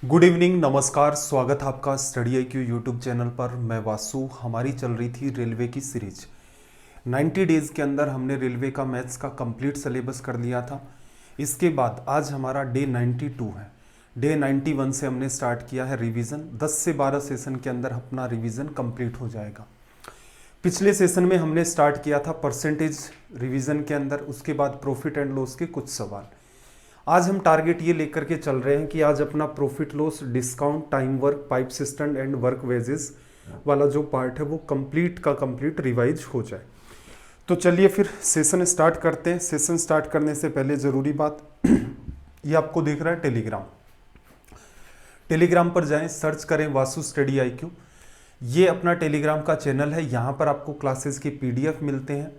Good evening, नमस्कार। स्वागत है आपका स्टडी IQ यूट्यूब चैनल पर। मैं वासु। हमारी चल रही थी रेलवे की सीरीज। 90 डेज़ के अंदर हमने रेलवे का मैथ्स का कंप्लीट सिलेबस कर लिया था। इसके बाद आज हमारा डे 92 है। डे 91 से हमने स्टार्ट किया है रिवीजन। 10 से 12 सेशन के अंदर अपना रिवीजन कंप्लीट हो जाएगा। पिछले सेशन में हमने स्टार्ट किया था परसेंटेज रिवीजन के अंदर, उसके बाद प्रॉफिट एंड लॉस के कुछ सवाल। आज हम टारगेट ये लेकर के चल रहे हैं कि आज अपना profit loss, discount, time work, pipe system and work wages वाला जो पार्ट है वो कंप्लीट का कंप्लीट रिवाइज हो जाए। तो चलिए फिर सेशन स्टार्ट करते हैं। सेशन स्टार्ट करने से पहले ज़रूरी बात, ये आपको दिख रहा है टेलीग्राम। टेलीग्राम पर जाएं, सर्च करें वासु स्टडी IQ। ये अपना टेलीग्राम का चैनल है। यहाँ पर आपको क्लासेस के PDF मिलते हैं,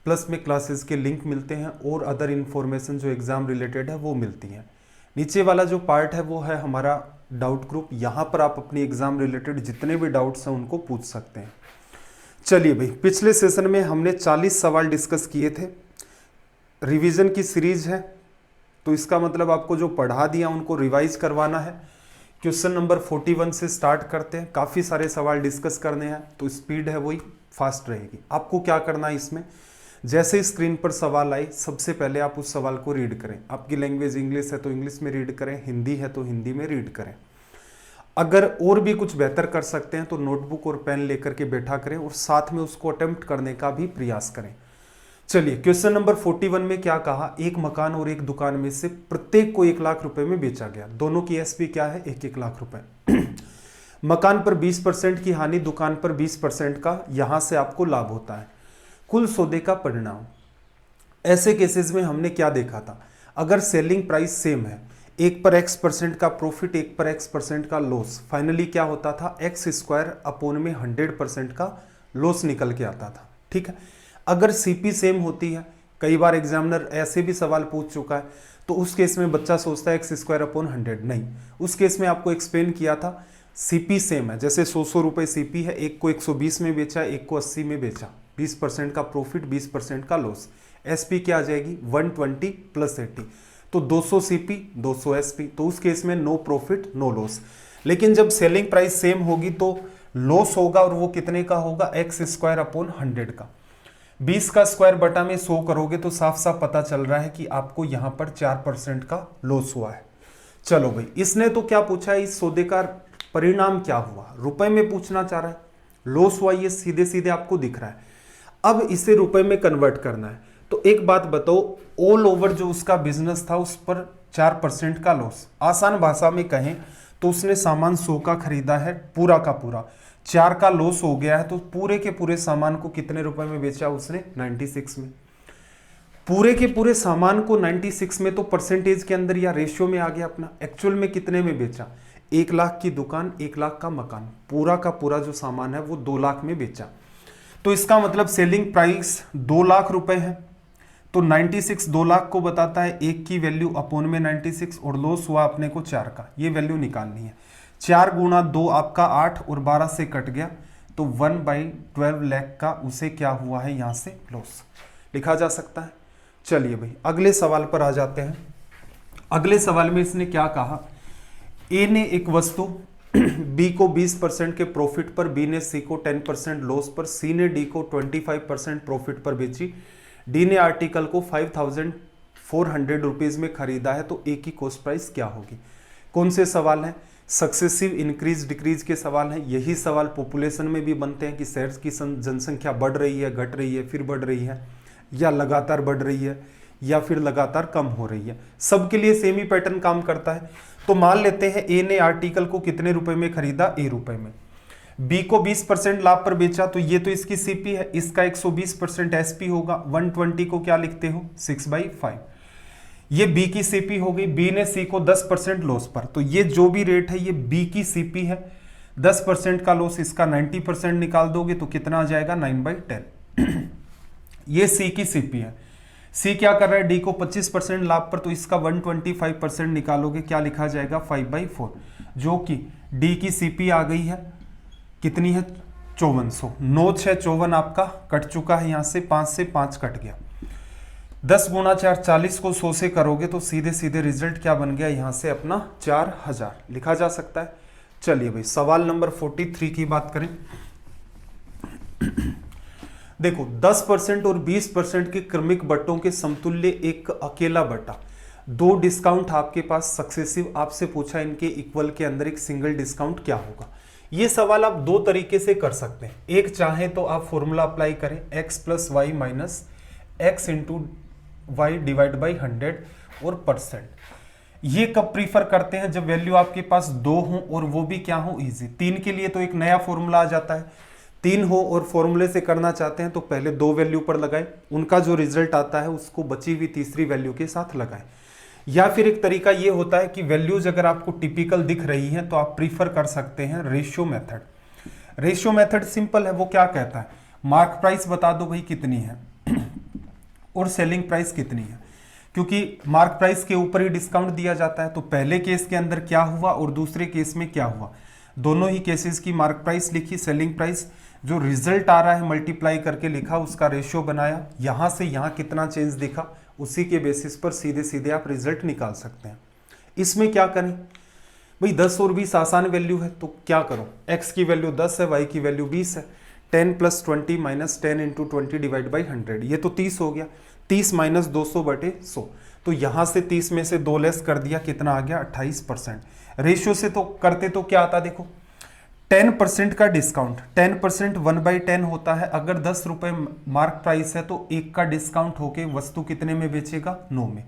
प्लस में क्लासेस के लिंक मिलते हैं और अदर इन्फॉर्मेशन जो एग्ज़ाम रिलेटेड है वो मिलती हैं। नीचे वाला जो पार्ट है वो है हमारा डाउट ग्रुप। यहाँ पर आप अपनी एग्ज़ाम रिलेटेड जितने भी डाउट्स हैं उनको पूछ सकते हैं। चलिए भाई, पिछले सेशन में हमने 40 सवाल डिस्कस किए थे। रिवीजन की सीरीज है तो इसका मतलब आपको जो पढ़ा दिया उनको रिवाइज करवाना है। क्वेश्चन नंबर 41 से स्टार्ट करते हैं। काफ़ी सारे सवाल डिस्कस करने हैं तो स्पीड है वही फास्ट रहेगी। आपको क्या करना है इसमें, जैसे स्क्रीन पर सवाल आए सबसे पहले आप उस सवाल को रीड करें। आपकी लैंग्वेज इंग्लिश है तो इंग्लिश में रीड करें, हिंदी है तो हिंदी में रीड करें। अगर और भी कुछ बेहतर कर सकते हैं तो नोटबुक और पेन लेकर के बैठा करें और साथ में उसको अटेम्प्ट करने का भी प्रयास करें। चलिए, क्वेश्चन नंबर 41 में क्या कहा, एक मकान और एक दुकान में से प्रत्येक को 1 लाख रुपए में बेचा गया। दोनों की SP क्या है, 1-1 लाख रुपए। मकान पर 20% की हानि, दुकान पर 20% का यहां से आपको लाभ होता है। कुल सौदे का परिणाम। ऐसे केसेस में हमने क्या देखा था, अगर सेलिंग प्राइस सेम है, एक पर X% का प्रॉफिट, एक पर X% का लॉस, फाइनली क्या होता था, X² अपॉन में 100% का लॉस निकल के आता था। ठीक है। अगर CP सेम होती है, कई बार एग्जामिनर ऐसे भी सवाल पूछ चुका है, तो उस केस में बच्चा सोचता है X² अपॉन 100। नहीं, उस केस में आपको एक्सप्लेन किया था CP सेम है। जैसे 100 रुपये CP है, एक को 120 में बेचा, एक को 80 में बेचा, 20% का प्रॉफिट, 20% का लॉस। SP क्या आ जाएगी, 120 + 80, तो 200 CP 200 SP। तो उस केस में नो प्रॉफिट नो लॉस। लेकिन जब सेलिंग प्राइस सेम होगी तो लॉस होगा, और वो कितने का होगा, X² अपॉन 100 का। 20 का स्क्वायर बटा में 100 करोगे तो साफ साफ पता चल रहा है कि आपको यहां पर 4% का लॉस हुआ है। चलो भाई, इसने तो क्या पूछा है, इस सौदे का परिणाम क्या हुआ, रुपए में पूछना चाह रहा है। लॉस हुआ ये सीधे सीधे आपको दिख रहा है। अब इसे रुपए में कन्वर्ट करना है। तो एक बात बताओ, ऑल ओवर जो उसका बिजनेस था उस पर 4% का लॉस। आसान भाषा में कहें तो उसने सामान 100 का खरीदा है, पूरा का पूरा 4 का लॉस हो गया है, तो पूरे के पूरे सामान को कितने रुपए में बेचा उसने, 96 में। पूरे के पूरे सामान को 96 में, तो परसेंटेज के अंदर या रेशियो में आ गया अपना। एक्चुअल में कितने में बेचा, 1 लाख की दुकान, 1 लाख का मकान, पूरा का पूरा जो सामान है वो 2 लाख में बेचा। तो इसका मतलब सेलिंग प्राइस 2 लाख रुपए है, तो 96 2 लाख को बताता है, 1 की वैल्यू अपॉन में 96, और लॉस हुआ अपने को 4 का। ये वैल्यू निकालनी है। 4 गुणा 2 आपका 8, और 12 से कट गया तो 1/12 लाख का उसे क्या हुआ है यहाँ से लॉस लिखा जा सकता है। चलिए भाई, अगले सवाल पर आ जाते हैं। अगले सवाल में इसने क्या कहा, A ने एक वस्तु B को 20% के प्रॉफिट पर, B ने C को 10% लॉस पर, C ने D को 25% प्रॉफिट पर बेची, D ने आर्टिकल को 5400 रुपीज में खरीदा है, तो A की कॉस्ट प्राइस क्या होगी। कौन से सवाल हैं, सक्सेसिव इंक्रीज डिक्रीज के सवाल हैं। यही सवाल पॉपुलेशन में भी बनते हैं कि शहर की जनसंख्या बढ़ रही है, घट रही है, फिर बढ़ रही है, या लगातार बढ़ रही है, या फिर लगातार कम हो रही है। सबके लिए सेम ही पैटर्न काम करता है। तो मान लेते हैं A ने आर्टिकल को कितने रुपए में खरीदा, A रुपए में। B को 20% लाभ पर बेचा, तो ये तो इसकी CP है, इसका 120% SP होगा। 120 को क्या लिखते हो, 6/5। ये B की CP हो गई। B ने C को 10% लॉस पर, तो ये जो भी रेट है ये B की CP है। 10% का लॉस, इसका 90% निकाल दोगे तो कितना आ जाएगा, 9/10। ये C की CP है। C क्या कर रहा है, D को 25% लाभ पर, तो इसका 125% निकालोगे, क्या लिखा जाएगा, 5/4, जो कि D की CP आ गई है, कितनी है, 5400। 9 6 54 आपका कट चुका है, यहाँ से 5 से 5 कट गया। 10 गुणा 4 40 को 100 से करोगे तो सीधे सीधे रिजल्ट क्या बन गया यहाँ से अपना 4000 लिखा जा सकता है। चलिए भाई सवाल नंबर 43 की बात करें। देखो 10% और 20% के क्रमिक बट्टों के समतुल्य एक अकेला बट्टा, दो डिस्काउंट आपके पास सक्सेसिव, आपसे पूछा इनके इक्वल के अंदर एक सिंगल डिस्काउंट क्या होगा। ये सवाल आप दो तरीके से कर सकते हैं। एक चाहे तो आप फॉर्मूला अप्लाई करें x plus Y minus X into Y divide by 100 और परसेंट। ये कब प्रीफर करते हैं, जब वैल्यू आपके पास दो हो और वो भी क्या हो, इजी। 3 के लिए तो एक नया फॉर्मूला आ जाता है, 3 हो और फॉर्मूले से करना चाहते हैं तो पहले दो वैल्यू पर लगाए, उनका जो रिजल्ट आता है उसको बची हुई तीसरी वैल्यू के साथ लगाए। या फिर एक तरीका ये होता है कि वैल्यूज अगर आपको टिपिकल दिख रही हैं तो आप प्रीफर कर सकते हैं ratio method. Ratio method simple है, वो क्या कहता है, मार्क प्राइस बता दो भाई कितनी है और सेलिंग प्राइस कितनी है, क्योंकि मार्क प्राइस के ऊपर ही डिस्काउंट दिया जाता है। तो पहले केस के अंदर क्या हुआ और दूसरे केस में क्या हुआ, दोनों ही केसेस की मार्क प्राइस लिखी, सेलिंग प्राइस, जो रिजल्ट आ रहा है मल्टीप्लाई करके लिखा, उसका रेशियो बनाया, यहां से यहां कितना चेंज दिखा, उसी के बेसिस पर सीधे सीधे आप रिजल्ट निकाल सकते हैं। इसमें क्या करें भाई, 10 और 20 आसान वैल्यू है तो क्या करो, x की वैल्यू 10 है, y की वैल्यू 20 है, 10 plus 20 minus 10 into 20 divide by 100, ये तो 30 हो गया, 30 माइनस 200 बटे 100, तो यहां से 30 में से 2 लेस कर दिया, कितना आ गया 28%। रेशियो से तो करते तो क्या आता, देखो 10% का डिस्काउंट, 10% 1/10 होता है। अगर 10 रुपए मार्क प्राइस है तो 1 का डिस्काउंट होके वस्तु कितने में बेचेगा, 9 में।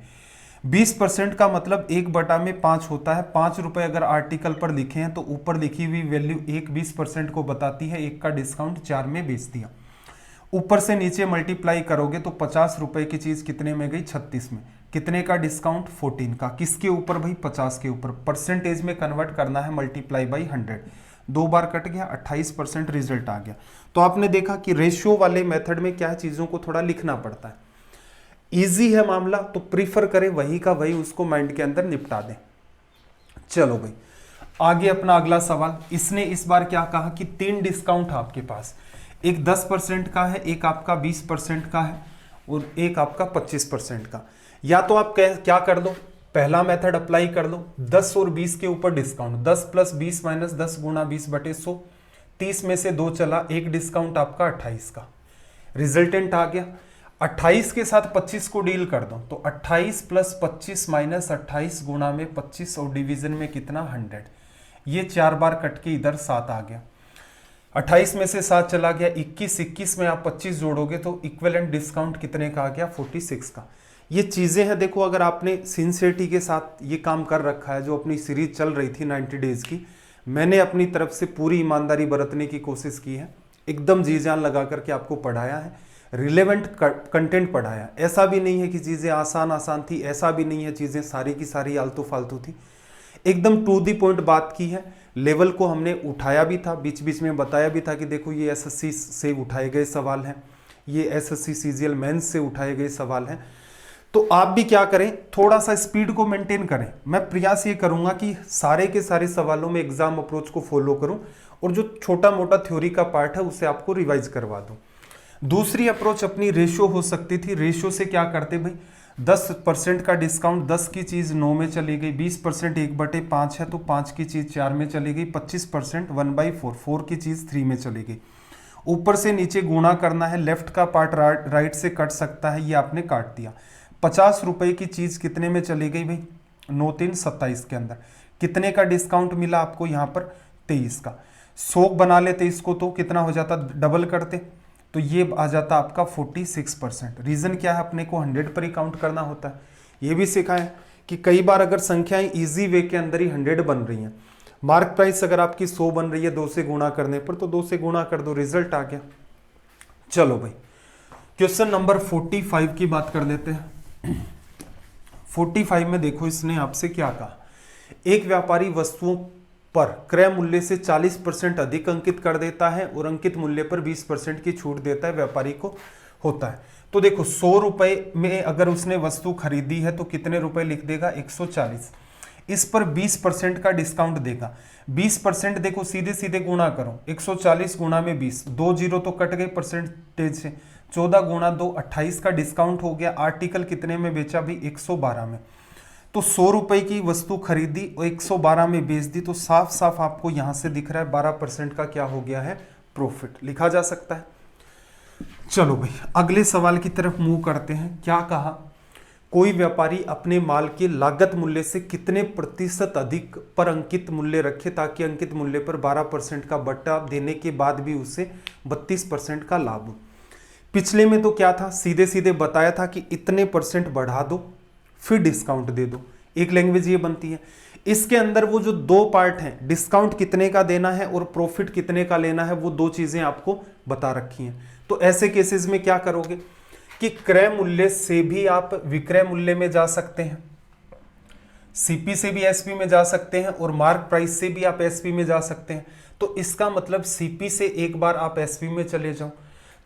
20% का मतलब 1/5 होता है। 5 रुपए अगर आर्टिकल पर लिखे हैं तो ऊपर लिखी हुई वैल्यू 20% को बताती है, 1 का डिस्काउंट 4 में बेच दिया। ऊपर से नीचे मल्टीप्लाई करोगे तो 50 रुपए की चीज कितने में गई, 36 में। कितने का डिस्काउंट, 14 का। किसके ऊपर भाई, 50 के ऊपर। परसेंटेज में कन्वर्ट करना है, मल्टीप्लाई बाई 100, 2 बार कट गया, 28% रिजल्ट आ गया। तो आपने देखा कि रेशियो वाले मेथड में क्या है, चीजों को थोड़ा लिखना पड़ता है। इजी है मामला तो प्रीफर करें वही का वही, उसको माइंड के अंदर निपटा दें। चलो भाई आगे अपना अगला सवाल। इसने इस बार क्या कहा कि 3 डिस्काउंट आपके पास, एक 10% का है, एक आपका 20% का है और एक आपका 25% का। या तो आप क्या कर दो, पहला मेथड अप्लाई कर लो, 10 और 20 के ऊपर डिस्काउंट, 10 प्लस 20 माइनस 10 गुणा 20 बटे 100, 30 में से 2 चला, एक डिस्काउंट आपका 28 का, रिजल्टेंट आ गया। 28 के साथ 25 को डील कर दो तो 28 प्लस 25 माइनस 28 गुणा में 25 और डिवीजन में कितना, 100। ये 4 बार कट के इधर 7 आ गया, 28 में से 7 चला गया, 21, 21 में आप 25 जोड़ोगे तो इक्विवेलेंट डिस्काउंट कितने का आ गया, 46 का। ये चीजें हैं, देखो अगर आपने सिंसियरिटी के साथ ये काम कर रखा है, जो अपनी सीरीज चल रही थी 90 डेज की, मैंने अपनी तरफ से पूरी ईमानदारी बरतने की कोशिश की है, एकदम जी जान लगा करके आपको पढ़ाया है, रिलेवेंट कंटेंट पढ़ाया। ऐसा भी नहीं है कि चीजें आसान थी, ऐसा भी नहीं है चीजें सारी की सारी आलतू फालतू थी, एकदम टू दी पॉइंट बात की है। लेवल को हमने उठाया भी था, बीच बीच में बताया भी था कि देखो ये एसएससी से उठाए गए सवाल हैं, ये एसएससी सीजीएल मेंस से उठाए गए सवाल हैं। तो आप भी क्या करें, थोड़ा सा स्पीड को मेंटेन करें। मैं प्रयास ये करूंगा कि सारे के सारे सवालों में एग्जाम अप्रोच को फॉलो करूं और जो छोटा मोटा थ्योरी का पार्ट है उसे आपको रिवाइज करवा दूं। दूसरी अप्रोच अपनी रेशियो हो सकती थी। रेशियो से क्या करते भाई, 10% का डिस्काउंट, 10 की चीज 9 में चली गई, 20% 1/5 है तो 5 की चीज 4 में चली गई, 25% 1/4, 4 की चीज 3 में चली गई। ऊपर से नीचे गुणा करना है, लेफ्ट का पार्ट राइट से कट सकता है, ये आपने काट दिया। 50 रुपए की चीज कितने में चली गई भाई, 9 3 27 के अंदर। कितने का डिस्काउंट मिला आपको यहाँ पर, 23 का। 100 बना लेते इसको तो कितना हो जाता, डबल करते तो ये आ जाता आपका 46%। रीजन क्या है, अपने को 100 पर ही काउंट करना होता है। ये भी सीखा है कि कई बार अगर संख्याएं इजी वे के अंदर ही 100 बन रही हैं, मार्क प्राइस अगर आपकी 100 बन रही है 2 से गुणा करने पर, तो 2 से गुणा कर दो, रिजल्ट आ गया। चलो भाई क्वेश्चन नंबर 45 की बात कर लेते हैं। 45 में देखो इसने आपसे क्या कहा, एक व्यापारी वस्तुओं पर क्रय मूल्य से 40% अधिक अंकित कर देता है और अंकित मूल्य पर 20% की छूट देता है, व्यापारी को होता है। तो देखो 100 रुपए में अगर उसने वस्तु खरीदी है तो कितने रुपए लिख देगा, 140। इस पर 20% का डिस्काउंट देगा। 20% देखो सीधे सीधे गुणा करो, 140 गुणा में 20, 2 जीरो तो कट गए परसेंटेज से, 14 गुणा 2 28 का डिस्काउंट हो गया। आर्टिकल कितने में बेचा भाई? 112 में। तो 100 रुपए की वस्तु खरीदी और 112 में बेच दी, तो साफ साफ आपको यहां से दिख रहा है 12% का क्या हो गया है? प्रॉफिट लिखा जा सकता है। चलो भाई अगले सवाल की तरफ मूव करते हैं। क्या कहा? कोई व्यापारी अपने माल के लागत मूल्य से कितने प्रतिशत अधिक पर अंकित मूल्य रखे ताकि अंकित मूल्य पर 12% का बट्टा देने के बाद भी उसे 32% का लाभ हो। पिछले में तो क्या था? सीधे सीधे बताया था कि इतने % बढ़ा दो फिर डिस्काउंट दे दो। एक लैंग्वेज ये बनती है। इसके अंदर वो जो दो पार्ट हैं, डिस्काउंट कितने का देना है और प्रॉफिट कितने का लेना है, वो दो चीजें आपको बता रखी हैं। तो ऐसे केसेस में क्या करोगे कि क्रय मूल्य से भी आप विक्रय मूल्य में जा सकते हैं, सीपी से भी एसपी में जा सकते हैं और मार्क प्राइस से भी आप एसपी में जा सकते हैं। तो इसका मतलब सीपी से एक बार आप एसपी में चले जाओ।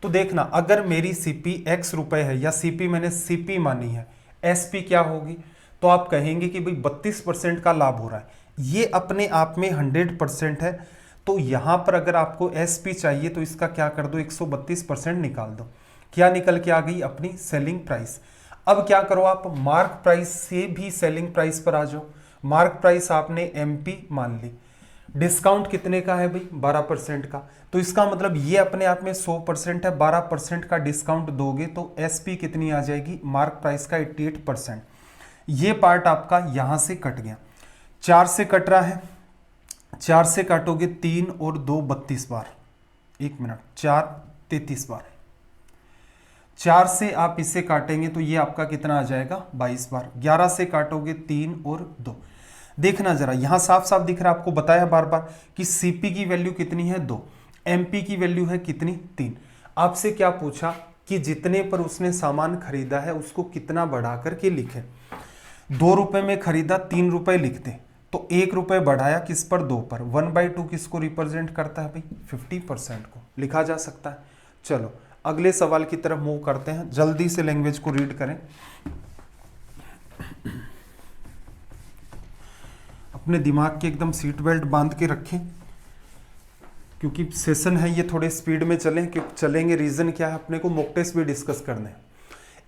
तो देखना, अगर मेरी सीपी x रुपए है या सीपी मैंने सीपी मानी है, एसपी क्या होगी? तो आप कहेंगे कि भाई 32% का लाभ हो रहा है। ये अपने आप में 100% है। तो यहां पर अगर आपको एसपी चाहिए तो इसका क्या कर दो? 132% निकाल दो। क्या निकल के आ गई? अपनी सेलिंग प्राइस। अब क्या करो आप? मार्क प्राइस से भी सेलिंग प्राइस पर आ जाओ। मार्क प्राइस आपने एमपी मान ली। डिस्काउंट कितने का है भाई? 12% का। तो इसका मतलब ये अपने आप में 100% है। 12% का डिस्काउंट दोगे तो एसपी कितनी आ जाएगी? मार्क प्राइस का 88%। ये पार्ट आपका यहां से कट गया। 4 से कट रहा है, 4 से काटोगे 3 और 2 32 बार, 1 मिनट, 4 33 बार। 4 से आप इसे काटेंगे तो ये आपका कितना आ जाएगा? 22 बार। 11 से काटोगे 3 और 2। देखना जरा, यहां साफ साफ दिख रहा है, आपको बताया बार बार कि सीपी की वैल्यू कितनी है? 2। एमपी की वैल्यू है कितनी? 3। आपसे क्या पूछा कि जितने पर उसने सामान खरीदा है उसको कितना बढ़ा करके लिखे। 2 रुपए में खरीदा, 3 रुपए लिखते, तो 1 रुपए बढ़ाया किस पर? 2 पर। 1/2 किसको रिप्रेजेंट करता है भाई? 50% को लिखा जा सकता है। चलो अगले सवाल की तरफ मूव करते हैं। जल्दी से लैंग्वेज को रीड करें। अपने दिमाग के एकदम सीट बेल्ट बांध के रखें, क्योंकि सेशन है ये, थोड़े स्पीड में चलेंगे। रीजन क्या है? अपने को मॉक टेस्ट भी डिस्कस करने हैं।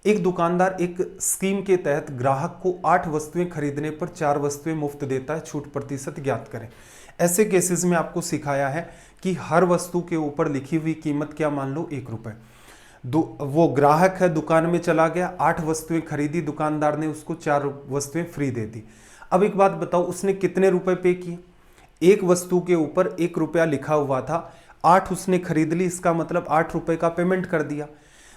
एक दुकानदार एक स्कीम के तहत ग्राहक को 8 वस्तुएं खरीदने पर 4 वस्तुएं मुफ्त देता है। छूट प्रतिशत ज्ञात करें। ऐसे केसेस में आपको सिखाया है कि हर वस्तु के ऊपर लिखी हुई कीमत क्या मान लो? 1 रुपए। वो ग्राहक है, दुकान में चला गया, 8 वस्तुएं खरीदी, दुकानदार ने उसको 4 वस्तुएं फ्री दे दी। अब एक बात बताओ, उसने कितने रुपए पे किए? एक वस्तु के ऊपर 1 रुपया लिखा हुआ था, 8 उसने खरीद ली, इसका मतलब 8 रुपए का पेमेंट कर दिया।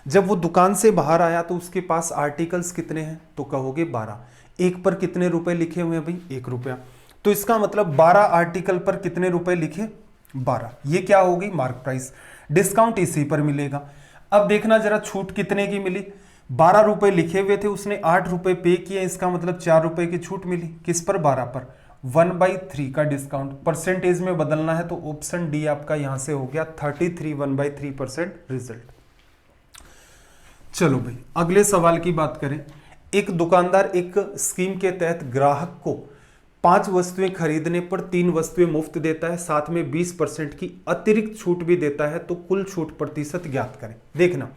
जब वो दुकान से बाहर आया तो उसके पास आर्टिकल्स कितने हैं? तो कहोगे 12। एक पर कितने रुपए लिखे हुए हैं भाई? 1 रुपया। तो इसका मतलब 12 आर्टिकल पर कितने रुपए लिखे? 12। ये क्या होगी? Mark price. डिस्काउंट इसी पर मिलेगा। अब देखना जरा, छूट कितने की मिली? 12 रुपए लिखे हुए थे, उसने 8 रुपए पे किए, इसका मतलब 4 रुपए की छूट मिली। किस पर? 12 पर। 1/3 का डिस्काउंट। परसेंटेज में बदलना है तो ऑप्शन डी आपका यहां से हो गया 33, 1/3% रिजल्ट। चलो भाई अगले सवाल की बात करें। एक दुकानदार एक स्कीम के तहत ग्राहक को 5 वस्तुएं खरीदने पर 3 वस्तुएं मुफ्त देता है, साथ में 20% की अतिरिक्त छूट भी देता है। तो कुल छूट प्रतिशत ज्ञात करें। देखना,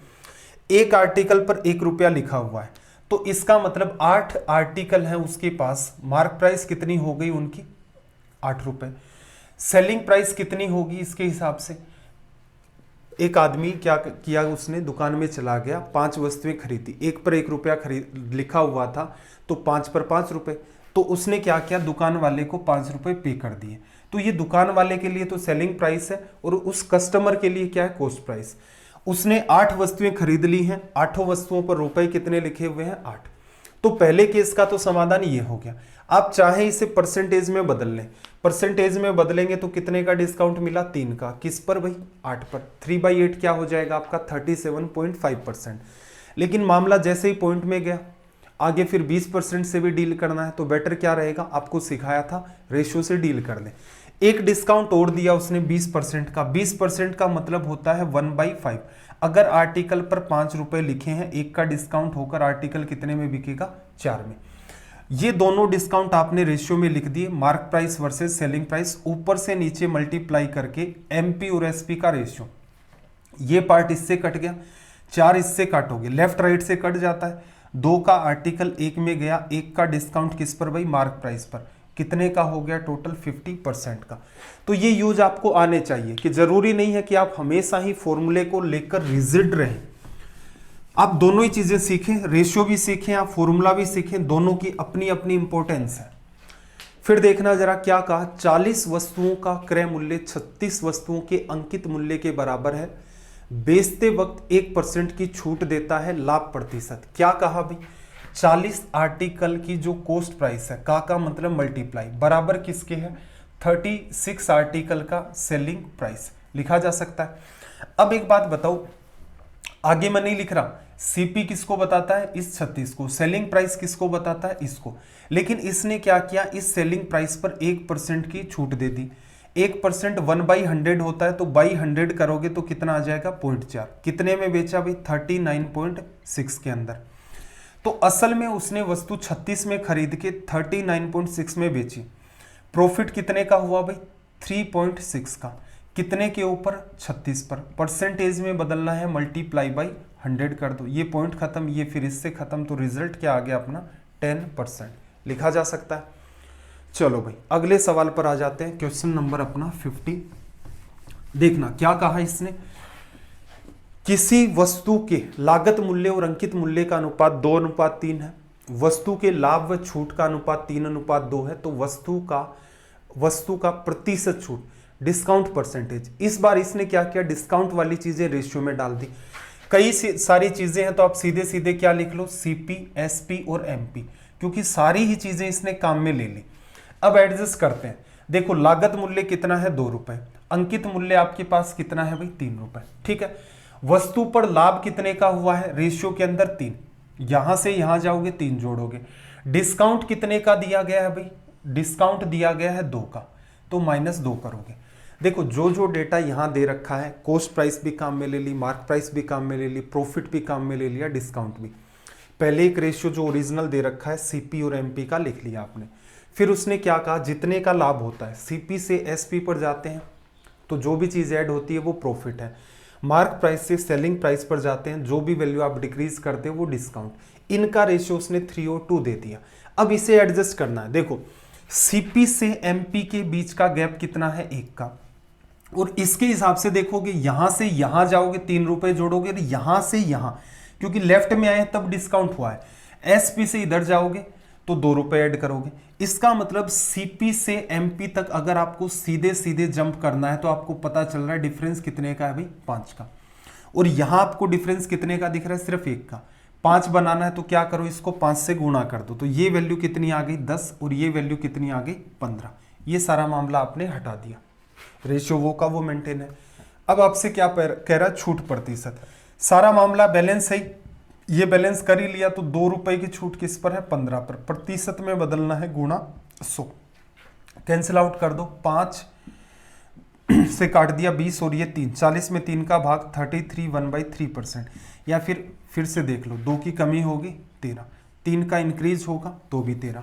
एक आर्टिकल पर 1 रुपया लिखा हुआ है, तो इसका मतलब 8 आर्टिकल है उसके पास। मार्क प्राइस कितनी हो गई उनकी? 8 रुपए। सेलिंग प्राइस कितनी होगी इसके हिसाब से? एक आदमी क्या किया, उसने दुकान में चला गया, 5 वस्तुएं खरीदी, एक पर 1 रुपया खरीद लिखा हुआ था, तो 5 पर 5 रुपए। तो उसने क्या किया? दुकान वाले को 5 रुपए पे कर दिए। तो ये दुकान वाले के लिए तो सेलिंग प्राइस है और उस कस्टमर के लिए क्या है? Cost price. उसने 8 वस्तुएं खरीद ली हैं, 8 वस्तुओं पर रुपए कितने लिखे हुए हैं? 8। तो पहले केस का तो समाधान ये हो गया। आप चाहे इसे परसेंटेज में बदल लें, परसेंटेज में बदलेंगे तो कितने का डिस्काउंट मिला? 3 का। किस पर भाई? 8 पर। 3/8 क्या हो जाएगा आपका? 37.5%। लेकिन मामला जैसे ही पॉइंट में गया, आगे फिर 20% से भी डील करना है, तो बेटर क्या रहेगा? आपको सिखाया था रेशियो से डील कर लें। एक डिस्काउंट और दिया उसने 20% का। 20% का मतलब होता है 1/5। अगर आर्टिकल पर 5 रुपए लिखे हैं, एक का डिस्काउंट होकर आर्टिकल कितने में बिकेगा? 4 में। ये दोनों डिस्काउंट आपने रेशियो में लिख दिए, mark price versus selling price, ऊपर से नीचे मल्टीप्लाई करके एमपी और एसपी का रेशियो। ये पार्ट इससे कट गया। 4 इससे काटोगे, लेफ्ट राइट से कट जाता है, 2 का आर्टिकल 1 में गया, 1 का डिस्काउंट किस पर भाई, मार्क प्राइस पर, कितने का हो गया टोटल 50% का। तो ये यूज आपको आने चाहिए कि जरूरी नहीं है कि आप हमेशा ही फॉर्मूले को लेकर रिजिड रहें, आप दोनों ही चीजें सीखें, रेशियो भी सीखें, आप फॉर्मूला भी सीखें, दोनों की अपनी अपनी इंपॉर्टेंस है। फिर देखना जरा क्या कहा, 40 वस्तुओं का क्रय मूल्य 36 वस्तुओं के अंकित मूल्य के बराबर है, बेचते वक्त 1% की छूट देता है, लाभ प्रतिशत। क्या कहा भाई, 40 आर्टिकल की जो कॉस्ट प्राइस है, का मतलब मल्टीप्लाई, बराबर किसके है, 36 आर्टिकल का सेलिंग प्राइस, लिखा जा सकता है। अब एक बात बताओ, आगे मैं नहीं लिख रहा, सीपी किसको बताता है, इस 36 को, सेलिंग प्राइस किसको बताता है, इसको, लेकिन इसने क्या किया, इस सेलिंग प्राइस पर 1% की छूट दे दी। 1% 1/100 होता है, तो बाई 100 करोगे तो कितना आ जाएगा 0.4, कितने में बेचा भाई, 39.6 के अंदर। तो असल में उसने वस्तु 36 में खरीद के 39.6 में बेची, प्रॉफिट कितने का हुआ भाई, 3.6 का, कितने के ऊपर, 36 पर, परसेंटेज में बदलना है, मल्टीप्लाई बाई 100 कर दो, ये पॉइंट खत्म, ये फिर इससे खत्म, तो रिजल्ट क्या आ गया अपना 10%, लिखा जा सकता है। चलो भाई अगले सवाल पर आ जाते हैं, क्वेश्चन नंबर अपना 50। देखना क्या कहा इसने, किसी वस्तु के लागत मूल्य और अंकित मूल्य का अनुपात 2:3 है, वस्तु के लाभ व छूट का अनुपात 3:2 है, तो वस्तु का प्रतिशत छूट, डिस्काउंट परसेंटेज। इस बार इसने क्या किया, डिस्काउंट वाली चीजें रेशियो में डाल दी। कई सारी चीजें हैं तो आप सीधे सीधे क्या लिख लो, सीपी, एसपी और एमपी, क्योंकि सारी ही चीजें इसने काम में ले ली। अब एडजस्ट करते हैं, देखो लागत मूल्य कितना है 2 रुपए, अंकित मूल्य आपके पास कितना है भाई 3 रुपए, ठीक है। वस्तु पर लाभ कितने का हुआ है, रेशियो के अंदर 3, यहां से यहां जाओगे 3 जोड़ोगे। डिस्काउंट कितने का दिया गया है भाई, डिस्काउंट दिया गया है 2 का, तो -2 करोगे। देखो जो जो डेटा यहां दे रखा है, कॉस्ट प्राइस भी काम में ले ली, मार्क प्राइस भी काम में ले ली, प्रॉफिट भी काम में ले लिया, डिस्काउंट भी। पहले एक रेशियो जो ओरिजिनल दे रखा है सीपी और एमपी का लिख लिया आपने। फिर उसने क्या कहा, जितने का लाभ होता है सीपी से एसपी पर जाते हैं तो जो भी चीज ऐड होती है वो प्रॉफिट है, मार्क प्राइस से सेलिंग प्राइस पर जाते हैं, जो भी वैल्यू आप डिक्रीज करते हैं वो डिस्काउंट। इनका रेशियो उसने 3 और 2 दे दिया। अब इसे एडजस्ट करना है, देखो सीपी से एमपी के बीच का गैप कितना है 1 का, और इसके हिसाब से देखोगे यहां से यहां जाओगे 3 रुपए जोड़ोगे, यहां से यहां क्योंकि लेफ्ट में आए तब डिस्काउंट हुआ है, एसपी से इधर जाओगे तो 2 रुपए ऐड करोगे। इसका मतलब सीपी से एमपी तक अगर आपको सीधे सीधे जंप करना है तो आपको पता चल रहा है डिफरेंस कितने का है भाई 5 का, और यहां आपको डिफरेंस कितने का दिख रहा है सिर्फ 1 का। 5 बनाना है तो क्या करो, इसको 5 से गुणा कर दो, तो ये वैल्यू कितनी आ गई 10 और ये वैल्यू कितनी आ गई 15। ये सारा मामला आपने हटा दिया, रेशियो वो का वो मेंटेन है। अब आपसे क्या कह रहा है, छूट प्रतिशत, सारा मामला बैलेंस है, ये बैलेंस कर ही लिया, तो 2 रुपए की छूट किस पर है 15 पर, प्रतिशत में बदलना है गुणा 100, कैंसिल आउट कर दो, 5 से काट दिया 20 और ये 3, 40 में 3 का भाग 33 1/3%, या फिर से देख लो 2 की कमी होगी 13, 3 का इंक्रीज होगा तो भी 13।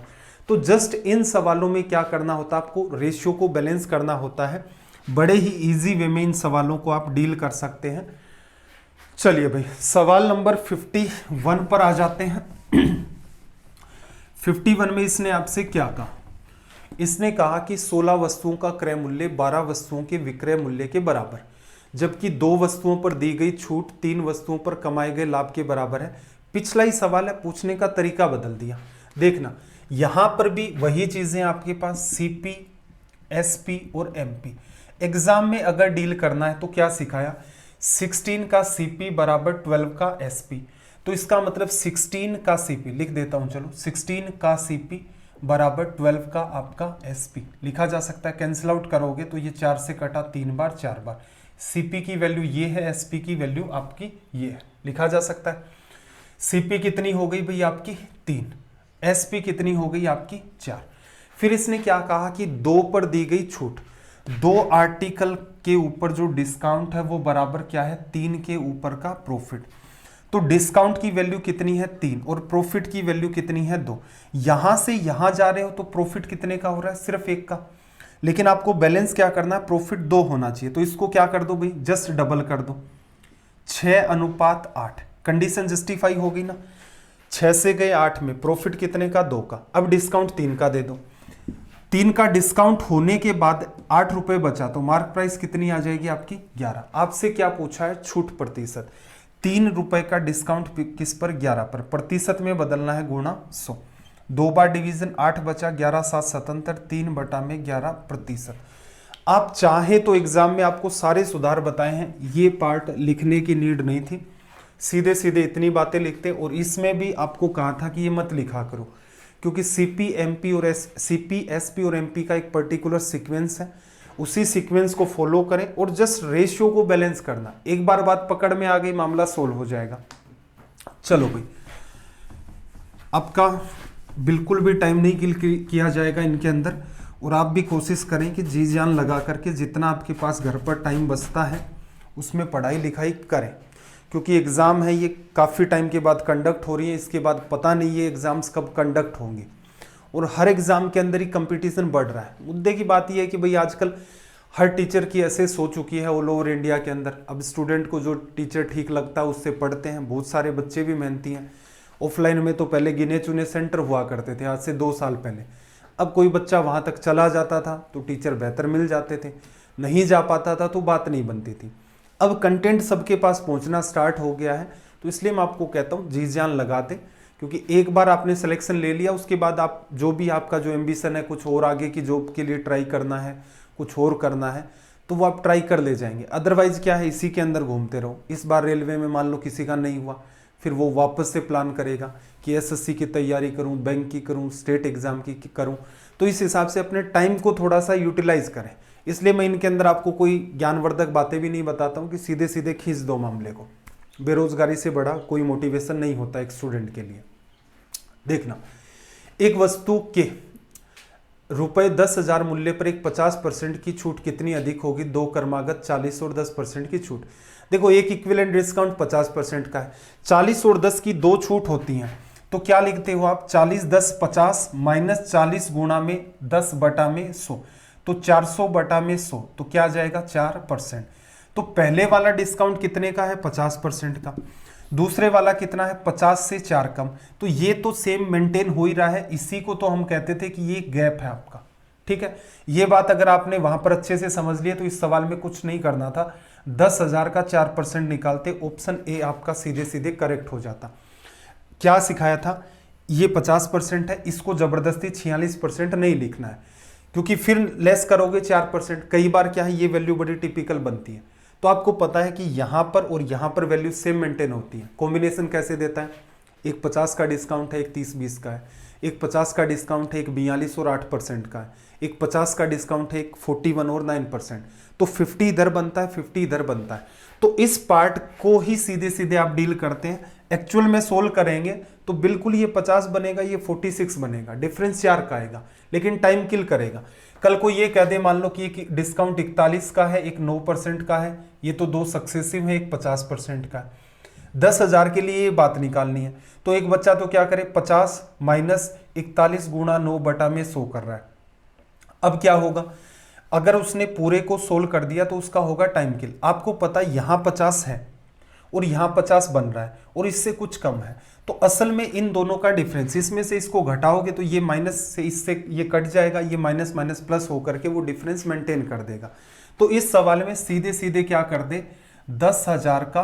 तो जस्ट इन सवालों में क्या करना होता है, आपको रेशियो को बैलेंस करना होता है, बड़े ही इजी वे में इन सवालों को आप डील कर सकते हैं। चलिए भाई सवाल नंबर 51 पर आ जाते हैं। 51 में इसने आपसे क्या कहा, इसने कहा कि 16 वस्तुओं का क्रय मूल्य 12 वस्तुओं के विक्रय मूल्य के बराबर, जबकि 2 वस्तुओं पर दी गई छूट 3 वस्तुओं पर कमाए गए लाभ के बराबर है। पिछला ही सवाल है, पूछने का तरीका बदल दिया। देखना यहां पर भी वही चीजें आपके पास सीपी, एसपी और एमपी। एग्जाम में अगर डील करना है तो क्या सिखाया, 16 का सीपी बराबर 12 का एसपी, तो इसका मतलब 16 का सीपी लिख देता हूं, चलो 16 का सीपी बराबर 12 का आपका एसपी लिखा जा सकता है। कैंसिल आउट करोगे तो ये 4 से कटा 3 बार 4 बार, सीपी की वैल्यू ये है, एसपी की वैल्यू आपकी ये है, लिखा जा सकता है। सीपी कितनी हो गई भाई आपकी 3, एसपी कितनी हो गई आपकी 4। फिर इसने क्या कहा कि 2 पर दी गई छूट, 2 आर्टिकल के ऊपर जो डिस्काउंट है वो बराबर क्या है 3 के ऊपर का प्रॉफिट। तो डिस्काउंट की वैल्यू कितनी है 3 और प्रॉफिट की वैल्यू कितनी है 2। यहां से यहां जा रहे हो तो प्रॉफिट कितने का हो रहा है सिर्फ 1 का, लेकिन आपको बैलेंस क्या करना है, प्रॉफिट 2 होना चाहिए, तो इसको क्या कर दो भाई जस्ट डबल कर दो, 6:8, कंडीशन जस्टिफाई होगी ना। 6 से गए 8 में, प्रॉफिट कितने का, 2 का। अब डिस्काउंट 3 का दे दो, 3 का डिस्काउंट होने के बाद 8 रुपए बचा, तो मार्क प्राइस कितनी आ जाएगी आपकी, 11। आपसे क्या पूछा है, छूट प्रतिशत। 3 रुपए का डिस्काउंट किस पर, 11 पर, प्रतिशत में बदलना है, गुणा 100। 2 बार डिवीजन, 8 बचा, 11 7 77, 3/11%। आप चाहे तो एग्जाम में आपको सारे सुधार बताए हैं, ये पार्ट लिखने की नीड नहीं थी, सीधे सीधे इतनी बातें लिखते। और इसमें भी आपको कहा था कि ये मत लिखा करो, क्योंकि सीपी एसपी और एमपी का एक पर्टिकुलर सीक्वेंस है, उसी सीक्वेंस को फॉलो करें और जस्ट रेशियो को बैलेंस करना। एक बार बात पकड़ में आ गई, मामला सोल्व हो जाएगा। चलो भाई, आपका बिल्कुल भी टाइम नहीं किया जाएगा इनके अंदर, और आप भी कोशिश करें कि जी जान लगा करके जितना आपके पास घर पर टाइम बचता है उसमें पढ़ाई लिखाई करें, क्योंकि एग्ज़ाम है, ये काफ़ी टाइम के बाद कंडक्ट हो रही है। इसके बाद पता नहीं ये एग्ज़ाम्स कब कंडक्ट होंगे, और हर एग्ज़ाम के अंदर ही कंपटीशन बढ़ रहा है। मुद्दे की बात यह है कि भाई आजकल हर टीचर की ऐसे सोच चुकी है ऑल ओवर इंडिया के अंदर। अब स्टूडेंट को जो टीचर ठीक लगता है उससे पढ़ते हैं। बहुत सारे बच्चे भी मेहनती हैं। ऑफलाइन में तो पहले गिने चुने सेंटर हुआ करते थे, आज से 2 साल पहले। अब कोई बच्चा वहाँ तक चला जाता था तो टीचर बेहतर मिल जाते थे, नहीं जा पाता था तो बात नहीं बनती थी। अब कंटेंट सबके पास पहुँचना स्टार्ट हो गया है, तो इसलिए मैं आपको कहता हूँ जी जान लगा दें, क्योंकि एक बार आपने सिलेक्शन ले लिया, उसके बाद आप जो भी आपका जो एम्बिशन है, कुछ और आगे की जॉब के लिए ट्राई करना है, कुछ और करना है, तो वो आप ट्राई कर ले जाएंगे। अदरवाइज क्या है, इसी के अंदर घूमते रहो। इस बार रेलवे में मान लो किसी का नहीं हुआ, फिर वो वापस से प्लान करेगा कि एसएससी की तैयारी करूं, बैंक की करूं, स्टेट एग्जाम की करूं। तो इस हिसाब से अपने टाइम को थोड़ा सा यूटिलाइज करें। इसलिए मैं इनके अंदर आपको कोई ज्ञानवर्धक बातें भी नहीं बताता हूं कि सीधे सीधे खींच दो मामले को। बेरोजगारी से बड़ा कोई मोटिवेशन नहीं होता एक स्टूडेंट के लिए। देखना, एक वस्तु के ₹10,000 मूल्य पर एक 50% की छूट कितनी अधिक होगी, 2 क्रमागत 40 और 10% की छूट। देखो, एक इक्विवेलेंट डिस्काउंट 50% का है, 40 और 10 की 2 छूट होती हैं, तो क्या लिखते हो आप, 40 10 50 माइनस 40 गुणा में 10 बटा में 100, तो 400 बटा में 100, तो क्या आ जाएगा 4%। तो पहले वाला डिस्काउंट कितने का है, 50% का। दूसरे वाला कितना है, 50 से 4 कम। तो ये तो सेम मेंटेन हो ही रहा है, इसी को तो हम कहते थे कि ये गैप है आपका। ठीक है, ये बात अगर आपने वहां पर अच्छे से समझ लिया तो इस सवाल में कुछ नहीं करना था, 10,000 का 4% निकालते, ऑप्शन ए आपका सीधे सीधे करेक्ट हो जाता। क्या सिखाया था, ये 50% है, इसको जबरदस्ती 46% नहीं लिखना है, क्योंकि फिर लेस करोगे 4%, कई बार क्या है ये वैल्यू बड़ी टिपिकल बनती है। तो आपको पता है कि यहां पर और यहां पर वैल्यू सेम मेंटेन होती है। कॉम्बिनेशन कैसे देता है, एक 50 का डिस्काउंट है, एक 30-20 का है, एक 50 का डिस्काउंट है, एक 42 और 8% का है, एक 50 का डिस्काउंट है, एक 41 और 9%। तो 50 इधर बनता है, 50 इधर बनता है। तो इस पार्ट को ही सीधे सीधे आप डील करते हैं। एक्चुअल में सोल्व करेंगे तो बिल्कुल ये 50 बनेगा, ये 46 बनेगा, डिफरेंस 4 का आएगा, लेकिन टाइम किल करेगा। कल को ये कह दे, मान लो कि एक डिस्काउंट 41 का है, एक 9% का है, ये तो 2 सक्सेसिव है, एक 50% का है। 10,000 के लिए ये बात निकालनी है, तो एक बच्चा तो क्या करे, 50 माइनस 41 गुणा 9 बटा में 100 कर रहा है। अब क्या होगा, अगर उसने पूरे को सोल्व कर दिया तो उसका होगा टाइम किल। आपको पता है यहां 50 है और यहां 50 बन रहा है और इससे कुछ कम है, तो असल में इन दोनों का डिफरेंस, इसमें से इसको घटाओगे तो ये माइनस से इससे ये कट जाएगा, ये माइनस माइनस प्लस होकर के वो डिफरेंस मेंटेन कर देगा। तो इस सवाल में सीधे सीधे क्या कर दे, 10,000 का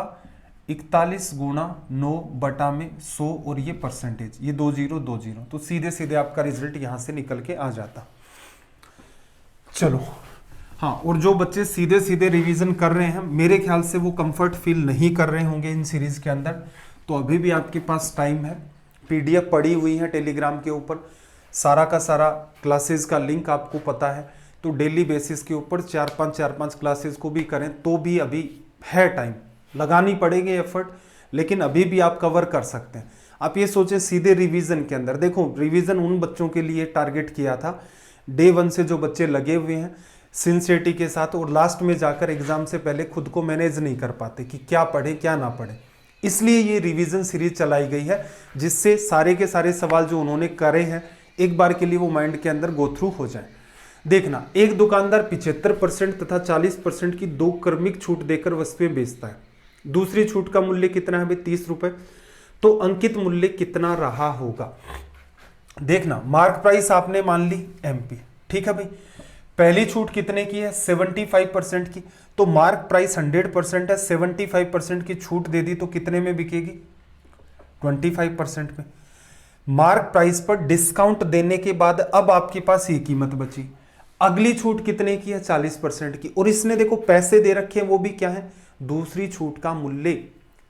41 गुणा 9 बटा में 100 और ये परसेंटेज, ये 2020, तो सीधे सीधे आपका रिजल्ट यहां से निकल के आ जाता। चलो हाँ, और जो बच्चे सीधे सीधे रिवीजन कर रहे हैं, मेरे ख्याल से वो कंफर्ट फील नहीं कर रहे होंगे इन सीरीज के अंदर, तो अभी भी आपके पास टाइम है। पीडीएफ पड़ी हुई है टेलीग्राम के ऊपर, सारा का सारा क्लासेस का लिंक आपको पता है, तो डेली बेसिस के ऊपर 4-5 क्लासेस को भी करें तो भी अभी है टाइम, लगानी पड़ेगी एफर्ट, लेकिन अभी भी आप कवर कर सकते हैं। आप ये सोचें सीधे रिवीजन के अंदर, देखो रिवीजन उन बच्चों के लिए टारगेट किया था डे 1 से जो बच्चे लगे हुए हैं सिंसियरिटी के साथ, और लास्ट में जाकर एग्जाम से पहले खुद को मैनेज नहीं कर पाते कि क्या पढ़े क्या ना पढ़े, इसलिए ये रिवीजन सीरीज चलाई गई है, जिससे सारे के सारे सवाल जो उन्होंने करे हैं एक बार के लिए वो माइंड के अंदर गो थ्रू हो जाए। देखना, एक दुकानदार 75% तथा 40% की 2 क्रमिक छूट देकर वस्तुएं बेचता है। दूसरी छूट का मूल्य कितना है भाई 30 रुपए। तो अंकित मूल्य कितना रहा होगा? देखना, मार्क प्राइस आपने मान ली MP, ठीक है भाई। पहली छूट कितने की है? 75% की। तो मार्क प्राइस 100% है, 75% की छूट दे दी तो कितने में बिकेगी? 25% में। मार्क प्राइस पर डिस्काउंट देने के बाद अब आपके पास ये कीमत बची। अगली छूट कितने की है? 40% की। और इसने देखो पैसे दे रखे हैं, वो भी क्या है? दूसरी छूट का मूल्य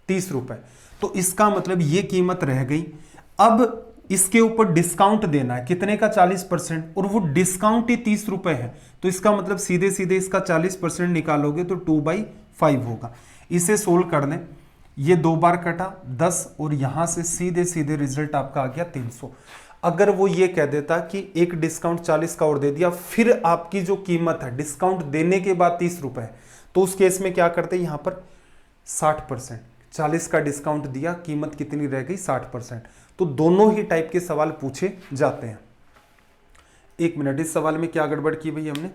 30 रुपए। तो इसका मतलब ये कीमत रह गई। अब इसके ऊपर डिस्काउंट देना है, कितने का? 40%, और वो डिस्काउंट ही 30 रुपए है। तो इसका मतलब सीधे सीधे इसका 40% निकालोगे तो 2/5 होगा। इसे सोल्व कर लें, ये 2 बार कटा 10, और यहां से सीधे सीधे रिजल्ट आपका आ गया 300। अगर वो ये कह देता कि एक डिस्काउंट 40 का और दे दिया, फिर आपकी जो कीमत है डिस्काउंट देने के बाद 30 रुपए, तो उस केस में क्या करते? यहां पर 60%, 40 का डिस्काउंट दिया, कीमत कितनी रह गई? 60%। तो दोनों ही टाइप के सवाल पूछे जाते हैं। एक मिनट, इस सवाल में क्या गड़बड़ की भाई हमने?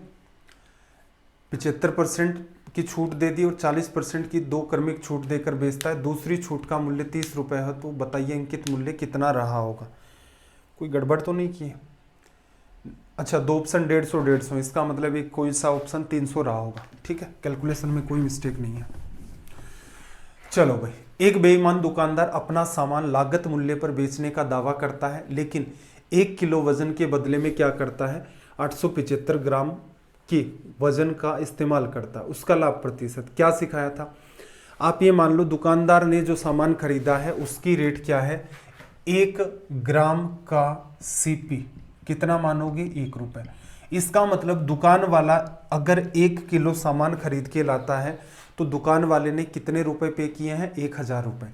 75% की छूट दे दी और 40% की 2 क्रमिक छूट देकर बेचता है। दूसरी छूट का मूल्य 30 रुपए है। तो बताइए अंकित मूल्य कितना रहा होगा? कोई गड़बड़ तो नहीं की है? अच्छा, 2 ऑप्शन 150 150, इसका मतलब एक कोई सा ऑप्शन 300 रहा होगा। ठीक है, कैलकुलेशन में कोई मिस्टेक नहीं है। चलो भाई, एक बेईमान दुकानदार अपना सामान लागत मूल्य पर बेचने का दावा करता है, लेकिन 1 किलो वजन के बदले में क्या करता है? 875 ग्राम के वजन का इस्तेमाल करता है। उसका लाभ प्रतिशत क्या सिखाया था? आप ये मान लो दुकानदार ने जो सामान खरीदा है उसकी रेट क्या है? 1 ग्राम का CP कितना मानोगे? 1 रुपए। इसका मतलब दुकान वाला अगर 1 किलो सामान खरीद के लाता है तो दुकान वाले ने कितने रुपए पे किए हैं? 1000 रुपए।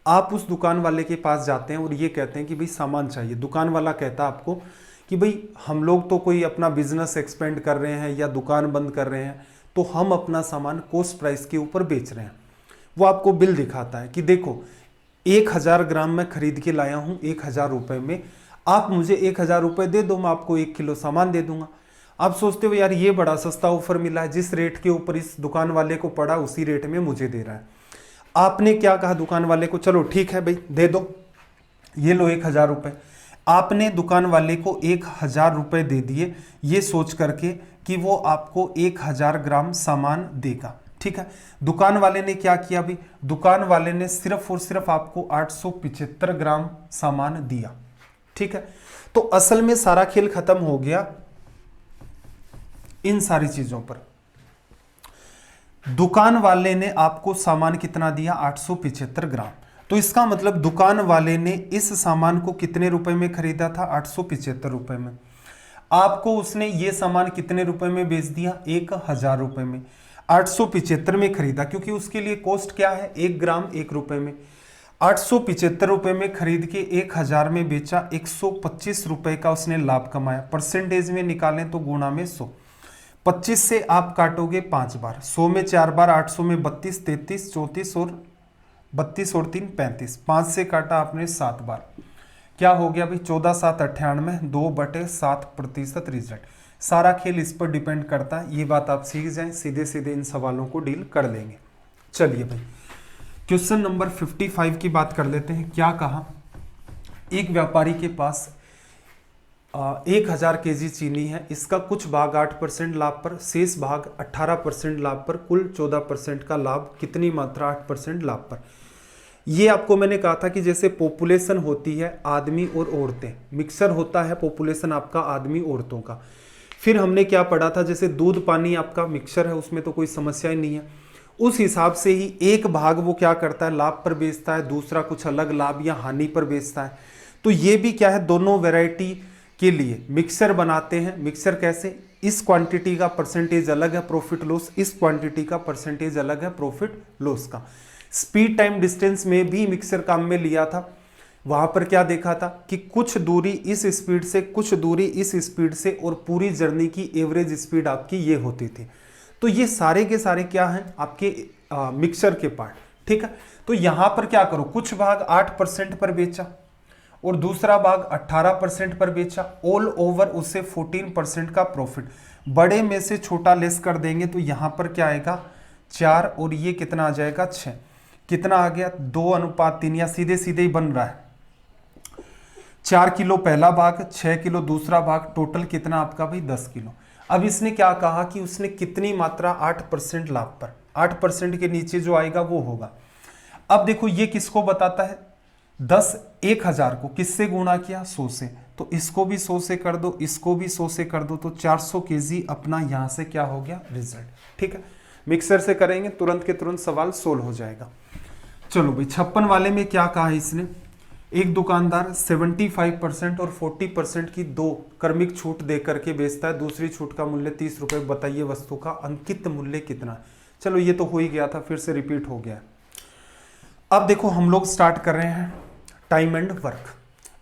आप उस दुकान वाले के पास जाते हैं और ये कहते हैं कि भाई सामान चाहिए। दुकान वाला कहता है आपको कि भाई हम लोग तो कोई अपना बिजनेस एक्सपेंड कर रहे हैं या दुकान बंद कर रहे हैं, तो हम अपना सामान कॉस्ट प्राइस के ऊपर बेच रहे हैं। वो आपको बिल दिखाता है कि देखो 1000 ग्राम मैं खरीद के लाया हूँ 1000 रुपए में, आप मुझे 1000 रुपए दे दो, मैं आपको 1 किलो सामान दे दूंगा। आप सोचते हो यार ये बड़ा सस्ता ऑफर मिला है, जिस रेट के ऊपर इस दुकान वाले को पड़ा उसी रेट में मुझे दे रहा है। आपने क्या कहा दुकान वाले को? चलो ठीक है भाई दे दो, ये लो 1000 रुपए। आपने दुकान वाले को 1000 रुपए दे दिए ये सोच करके कि वो आपको 1000 ग्राम सामान देगा। ठीक है, दुकान वाले ने क्या किया भाई? दुकान वाले ने सिर्फ और सिर्फ आपको 875 ग्राम सामान दिया। ठीक है, तो असल में सारा खेल खत्म हो गया इन सारी चीजों पर। दुकान वाले ने आपको सामान कितना दिया? 875 ग्राम। तो इसका मतलब दुकान वाले ने इस सामान को कितने रुपए में खरीदा था? 875 रुपए में। आपको उसने ये सामान कितने रुपए में बेच दिया? 1000 रुपए में। 875 में खरीदा क्योंकि उसके लिए कॉस्ट क्या है? 1 ग्राम 1 रुपए में। 875 रुपए में खरीद के 1000 में बेचा, 125 रुपए का उसने लाभ कमाया। परसेंटेज में निकालें तो गुणा में 100। 25 से आप काटोगे 5 बार, 100 में 4 बार, 800 में 32, 33, 34 और 32 और 3 35, 5 से काटा आपने 7 बार। क्या हो गया भाई? 14 7 98, 2/7% रिजल्ट। सारा खेल इस पर डिपेंड करता है। ये बात आप सीख जाएं, सीधे सीधे इन सवालों को डील कर लेंगे। चलिए भाई, क्वेश्चन नंबर 55 की बात कर लेते हैं। क्या कहा? एक व्यापारी के पास 1000 kg चीनी है। इसका कुछ भाग 8% लाभ पर, शेष भाग 18% लाभ पर, कुल 14% का लाभ कितनी मात्रा? 8% लाभ पर। ये आपको मैंने कहा था कि जैसे पॉपुलेशन होती है आदमी और औरतें, मिक्सर होता है पॉपुलेशन आपका आदमी औरतों का। फिर हमने क्या पढ़ा था? जैसे दूध पानी आपका मिक्सर है, उसमें तो कोई समस्या ही नहीं है। उस हिसाब से ही एक भाग वो क्या करता है? लाभ पर बेचता है, दूसरा कुछ अलग लाभ या हानि पर बेचता है। तो ये भी क्या है? दोनों वैरायटी के लिए मिक्सर बनाते हैं। मिक्सर कैसे? इस क्वांटिटी का परसेंटेज अलग है प्रॉफिट लॉस, इस क्वांटिटी का परसेंटेज अलग है प्रॉफिट लॉस का। स्पीड टाइम डिस्टेंस में भी मिक्सर काम में लिया था। वहां पर क्या देखा था कि कुछ दूरी इस स्पीड से, कुछ दूरी इस स्पीड से, और पूरी जर्नी की एवरेज स्पीड आपकी ये होती थी। तो ये सारे के सारे क्या हैं? आपके मिक्सर के पार्ट। ठीक है, तो यहां पर क्या करो? कुछ भाग 8% पर बेचा और दूसरा भाग 18% पर बेचा। ऑल ओवर उससे 14% का प्रॉफिट। बड़े में से छोटा लेस कर देंगे तो यहां पर क्या आएगा? 4 और ये कितना आ जाएगा? 6। कितना आ गया 2:3 या सीधे सीधे ही बन रहा है 4 किलो पहला भाग, 6 किलो दूसरा भाग, टोटल कितना आपका भाई 10 किलो। अब इसने क्या कहा कि उसने कितनी मात्रा 8% लाभ पर, 8% के नीचे जो आएगा वो होगा। अब देखो ये किसको बताता है, 10,000 को किससे गुणा किया 100 से, तो इसको भी 100 से कर दो, इसको भी 100 से कर दो, तो 400 केजी अपना यहां से क्या हो गया रिजल्ट। ठीक है, मिक्सर से करेंगे तुरंत के तुरंत सवाल सोल्व हो जाएगा। चलो भाई 56 वाले में क्या कहा है इसने, एक दुकानदार 75% और 40% की दो क्रमिक छूट दे करके बेचता है, दूसरी छूट का मूल्य 30 रुपए, बताइए वस्तु का अंकित मूल्य कितना है। चलो ये तो हो ही गया था, फिर से रिपीट हो गया। अब देखो हम लोग स्टार्ट कर रहे हैं टाइम एंड वर्क,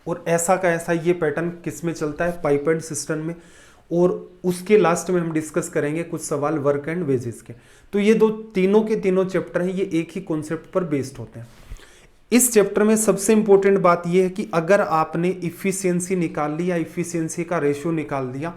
और ऐसा का ऐसा ये पैटर्न किस में चलता है, पाइप एंड सिस्टम में, और उसके लास्ट में हम डिस्कस करेंगे कुछ सवाल वर्क एंड वेजेस के। तो ये दो तीनों के तीनों चैप्टर हैं, ये एक ही कॉन्सेप्ट पर बेस्ड होते हैं। इस चैप्टर में सबसे इंपॉर्टेंट बात यह है कि अगर आपने इफिशियंसी निकाल ली या इफिशियंसी का रेशियो निकाल दिया,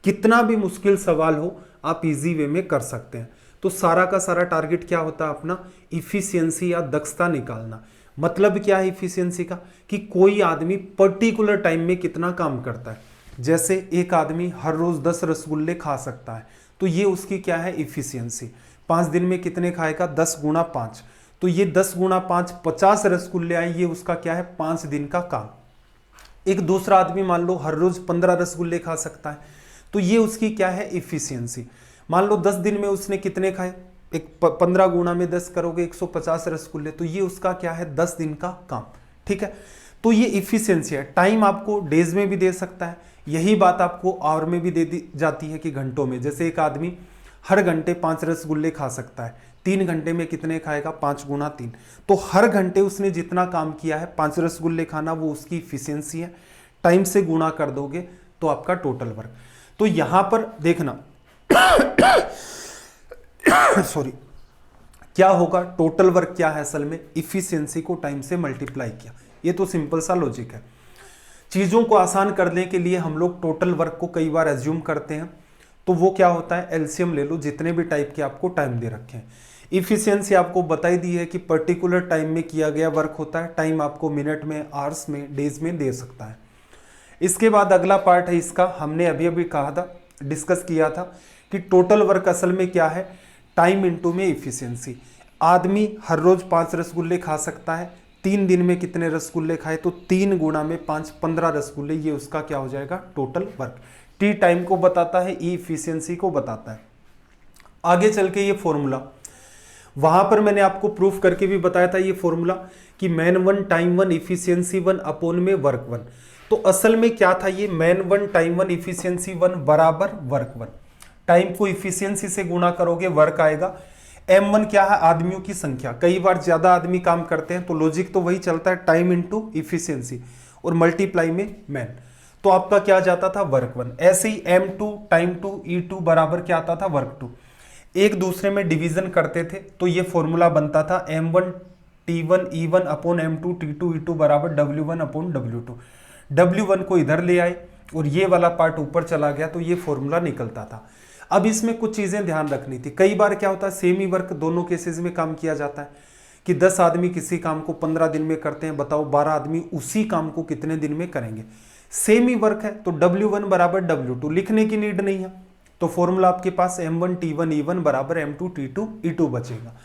कितना भी मुश्किल सवाल हो आप इजी वे में कर सकते हैं। तो सारा का सारा टारगेट क्या होता है अपना, इफिशियंसी या दक्षता निकालना। मतलब क्या है इफिशियंसी का, कि कोई आदमी पर्टिकुलर टाइम में कितना काम करता है। जैसे एक आदमी हर रोज 10 रसगुल्ले खा सकता है, तो ये उसकी क्या है इफिशियंसी। 5 दिन में कितने खाएगा, 10 गुणा 5, तो ये 10 गुणा 5 50 रसगुल्ले आए, ये उसका क्या है 5 दिन का काम। एक दूसरा आदमी मान लो हर रोज 15 रसगुल्ले खा सकता है, तो ये उसकी क्या है इफिशियंसी। मान लो 10 दिन में उसने कितने खाए, एक 15 गुणा में 10 करोगे 150 रसगुल्ले, तो ये उसका क्या है 10 दिन का काम। ठीक है, तो ये इफिशियंसी है। टाइम आपको डेज में भी दे सकता है, यही बात आपको आवर में भी दे दी जाती है कि घंटों में। जैसे एक आदमी हर घंटे 5 रसगुल्ले खा सकता है, 3 घंटे में कितने खाएगा, 5 गुणा 3, तो हर घंटे उसने जितना काम किया है 5 रसगुल्ले खाना, वो उसकी इफिशियंसी है। टाइम से गुणा कर दोगे तो आपका टोटल वर्क। तो यहां पर देखना सॉरी, क्या होगा, टोटल वर्क क्या है असल में, इफिशियंसी को टाइम से मल्टीप्लाई किया। ये तो सिंपल सा लॉजिक है। चीजों को आसान करने के लिए हम लोग टोटल वर्क को कई बार एज्यूम करते हैं, तो वो क्या होता है, एलसीएम ले लो, जितने भी टाइप के आपको टाइम दे रखे हैं। इफिशियंसी आपको बताई दी है कि पर्टिकुलर टाइम में किया गया वर्क होता है। टाइम आपको मिनट में, आवर्स में, डेज में दे सकता है। इसके बाद अगला पार्ट है इसका, हमने अभी अभी कहा था, डिस्कस किया था कि टोटल वर्क असल में क्या है, टाइम इंटू में इफिशियंसी। आदमी हर रोज 5 रसगुल्ले खा सकता है, 3 दिन में कितने रसगुल्ले खाए, तो 3 गुणा में 5 15 रसगुल्ले, ये उसका क्या हो जाएगा टोटल वर्क। टी टाइम को बताता है, ई इफिशियंसी को बताता है। आगे चल के ये फॉर्मूला, वहां पर मैंने आपको प्रूफ करके भी बताया था ये फॉर्मूला कि मैन 1 टाइम 1 इफिशियंसी 1 अपॉन में वर्क 1। तो असल में क्या था, ये मैन 1 टाइम 1 इफिशियंसी 1 बराबर वर्क 1। टाइम को इफिशियंसी से गुणा करोगे वर्क आएगा। M1 क्या है, आदमियों की संख्या। कई बार ज्यादा आदमी काम करते हैं तो लॉजिक तो वही चलता है, टाइम इंटू इफिशियंसी और मल्टीप्लाई में मैन, तो आपका क्या जाता था वर्क 1। ऐसे ही M2 टाइम 2 E2 बराबर क्या आता था वर्क 2। एक दूसरे में डिवीजन करते थे तो ये फॉर्मूला बनता था M1 T1 E1 upon M2 T2 E2 बराबर W1 अपॉन W2। W1 को इधर ले आए और ये वाला पार्ट ऊपर चला गया, तो ये फॉर्मूला निकलता था। अब इसमें कुछ चीजें ध्यान रखनी थी। कई बार क्या होता है, सेम ही वर्क दोनों केसेस में काम किया जाता है कि 10 आदमी किसी काम को 15 दिन में करते हैं, बताओ 12 आदमी उसी काम को कितने दिन में करेंगे। सेम ही वर्क है तो W1 बराबर W2 लिखने की नीड नहीं है, तो फॉर्मूला आपके पास M1 T1 E1 बराबर M2 T2 E2 बचेगा।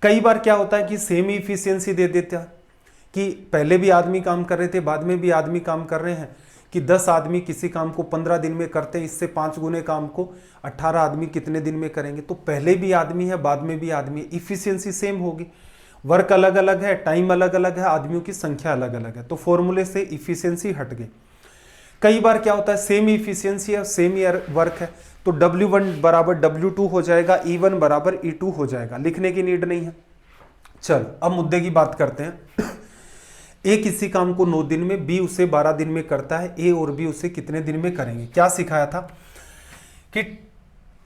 कई बार क्या होता है कि सेम ही इफिशियंसी दे देता है कि पहले भी आदमी काम कर रहे थे, बाद में भी आदमी काम कर रहे हैं, कि 10 आदमी किसी काम को 15 दिन में करते हैं, इससे 5 गुने काम को 18 आदमी कितने दिन में करेंगे। तो पहले भी आदमी है, बाद में भी आदमी है, इफिशियंसी सेम होगी। वर्क अलग अलग है, टाइम अलग अलग है, आदमियों की संख्या अलग अलग है, तो फॉर्मूले से इफिशियंसी हट गई। कई बार क्या होता है, सेम इफिशियंसी है, सेम ही वर्क है, तो W1 बराबर W2 हो जाएगा, E1 बराबर E2 हो जाएगा, लिखने की नीड नहीं है। चल अब मुद्दे की बात करते हैं। ए किसी काम को 9 दिन में, बी उसे 12 दिन में करता है, ए और बी उसे कितने दिन में करेंगे। क्या सिखाया था कि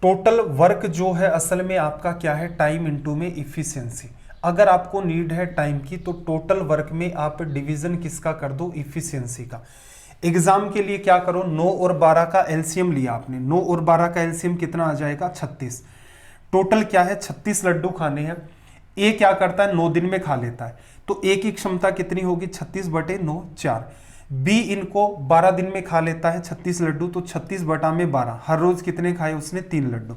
टोटल वर्क जो है असल में आपका क्या है, टाइम इनटू में इफिशियंसी। अगर आपको नीड है टाइम की तो टोटल वर्क में आप डिवीजन किसका कर दो, इफिशियंसी का। एग्जाम के लिए क्या करो, 9 और 12 का एलसीएम लिया आपने, 9 और 12 का एलसीएम कितना आ जाएगा 36। टोटल क्या है 36 लड्डू खाने हैं, ए क्या करता है 9 दिन में खा लेता है, तो ए की क्षमता कितनी होगी 36/9 4। बी इनको 12 दिन में खा लेता है 36 लड्डू, तो 36/12, हर रोज कितने खाए उसने 3 लड्डू।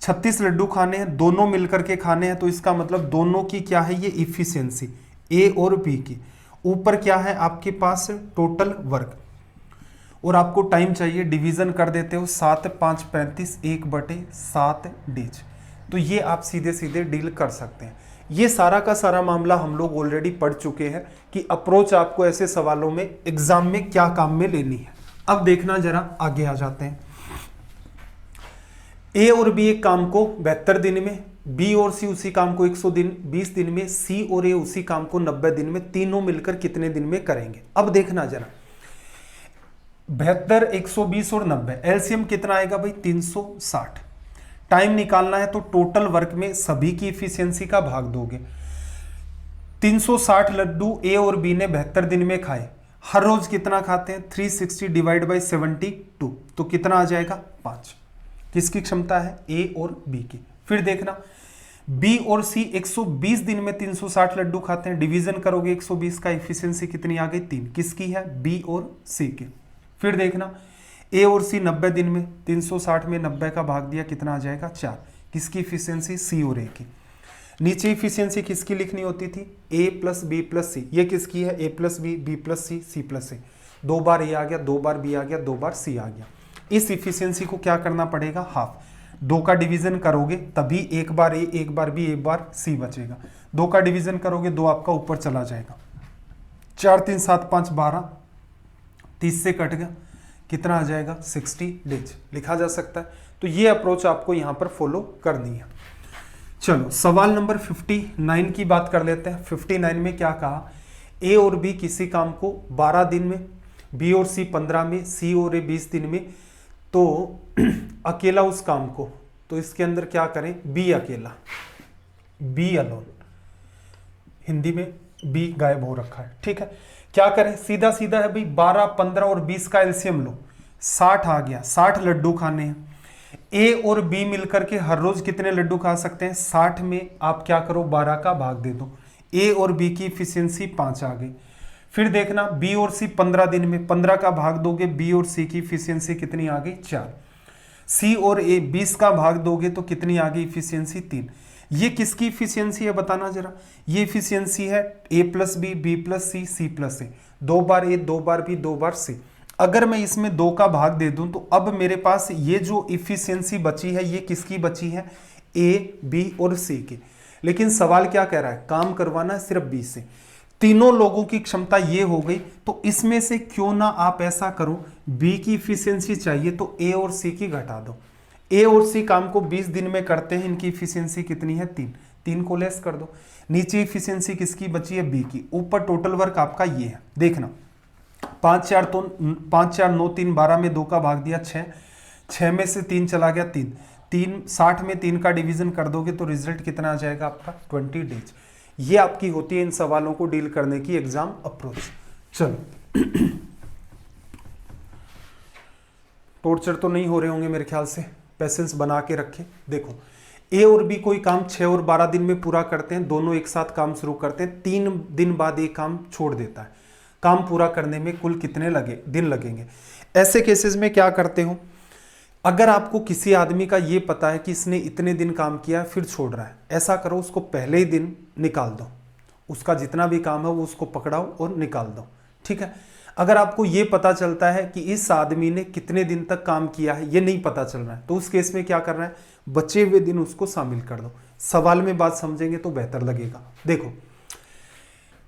36 लड्डू खाने हैं, दोनों मिलकर के खाने हैं, तो इसका मतलब दोनों की क्या है ये इफिशियंसी, ए और बी की। ऊपर क्या है आपके पास टोटल वर्क, और आपको टाइम चाहिए, डिवीजन कर देते हो 7 5 35 1/7 डेज। तो ये आप सीधे सीधे डील कर सकते हैं। ये सारा का सारा मामला हम लोग ऑलरेडी पढ़ चुके हैं कि अप्रोच आपको ऐसे सवालों में एग्जाम में क्या काम में लेनी है। अब देखना जरा आगे आ जाते हैं। ए और बी एक काम को 72 दिन में, बी और सी उसी काम को 120 दिन में, सी और ए उसी काम को 90 दिन में, तीनों मिलकर कितने दिन में करेंगे। अब देखना जरा 72, 120 और 90, एलसीएम कितना आएगा भाई 360। टाइम निकालना है तो टोटल वर्क में सभी की इफिशियंसी का भाग दोगे। 360 लड्डू ए और बी ने 72 दिन में खाए, हर रोज कितना खाते हैं 360 डिवाइड बाई 72, तो कितना आ जाएगा 5। किसकी क्षमता है ए और बी की। फिर देखना बी और सी 120 दिन में 360 लड्डू खाते हैं, डिवीजन करोगे 120 का, इफिशियंसी कितनी आ गई 3, किसकी है बी और सी की। फिर देखना ए और सी 90 दिन में 360 में 90 का भाग दिया, कितना आ जाएगा 4, किसकी इफिशियंसी सी और ए की। नीचे इफिशियंसी किसकी लिखनी होती थी A plus B plus C, ये किसकी है A plus B plus C plus A. 2 बार ए आ गया, 2 बार बी आ गया, 2 बार सी आ गया। इस इफिशियंसी को क्या करना पड़ेगा हाफ, 2 का डिवीजन करोगे तभी 1 बार ए 1 बार बी 1 बार सी बचेगा। 2 का डिवीजन करोगे 2 आपका ऊपर चला जाएगा, 4 3 7 5 12, 30 से कट गया, कितना आ जाएगा 60 डेज लिखा जा सकता है। तो ये अप्रोच आपको यहां पर फॉलो करनी है। चलो सवाल नंबर 59 की बात कर लेते हैं। 59 में क्या कहा, ए और बी किसी काम को 12 दिन में, बी और सी 15 में, सी और ए 20 दिन में, तो अकेला उस काम को, तो इसके अंदर क्या करें बी अकेला, बी अलोन, हिंदी में बी गायब हो रखा है, ठीक है। क्या करें सीधा सीधा है भाई, 12 15 और 20 का एलसीएम लो, 60 आ गया, 60 लड्डू खाने हैं। ए और बी मिलकर के हर रोज कितने लड्डू खा सकते हैं 60 में आप क्या करो 12 का भाग दे दो, ए और बी की इफिशियंसी 5 आ गई। फिर देखना बी और सी 15 दिन में 15 का भाग दोगे, बी और सी की इफिशियंसी कितनी आ गई 4। सी और ए 20 का भाग दोगे तो कितनी आ गई इफिशियंसी 3। ये किसकी इफिशियंसी है बताना जरा, ये इफिशियंसी है A plus B plus C plus A, 2 बार ए 2 बार बी 2 बार सी। अगर मैं इसमें 2 का भाग दे दूं तो अब मेरे पास ये जो इफिशियंसी बची है ये किसकी बची है ए बी और सी की। लेकिन सवाल क्या कह रहा है, काम करवाना है सिर्फ बी से, तीनों लोगों की क्षमता ये हो गई, तो इसमें से क्यों ना आप ऐसा करो, बी की इफिशियंसी चाहिए तो ए और सी की घटा दो। ए और सी काम को 20 दिन में करते हैं, इनकी इफिशियंसी कितनी है 3 को लेस कर दो। नीचे इफिशियंसी किसकी बची है बी की, ऊपर टोटल वर्क आपका ये है। देखना 5 4 9 3 12 में 2 का भाग दिया 6 में से 3 चला गया 3 60 में 3 का डिवीजन कर दोगे तो रिजल्ट कितना आ जाएगा आपका 20 डेज। ये आपकी होती है इन सवालों को डील करने की एग्जाम अप्रोच। चलो टॉर्चर तो नहीं हो रहे होंगे मेरे ख्याल से, पेशेंस बना के रखें। देखो ए और बी कोई काम 6 और 12 दिन में पूरा करते हैं, दोनों एक साथ काम शुरू करते हैं, 3 दिन बाद एक काम छोड़ देता है। काम पूरा करने में कुल कितने दिन लगेंगे। ऐसे केसेस में क्या करते हो, अगर आपको किसी आदमी का ये पता है कि इसने इतने दिन काम किया फिर छोड़ रहा है, ऐसा करो उसको पहले ही दिन निकाल दो, उसका जितना भी काम है वो उसको पकड़ाओ और निकाल दो, ठीक है। अगर आपको ये पता चलता है कि इस आदमी ने कितने दिन तक काम किया है ये नहीं पता चल रहा है, तो उस केस में क्या करना है, बचे हुए दिन उसको शामिल कर दो। सवाल में बात समझेंगे तो बेहतर लगेगा। देखो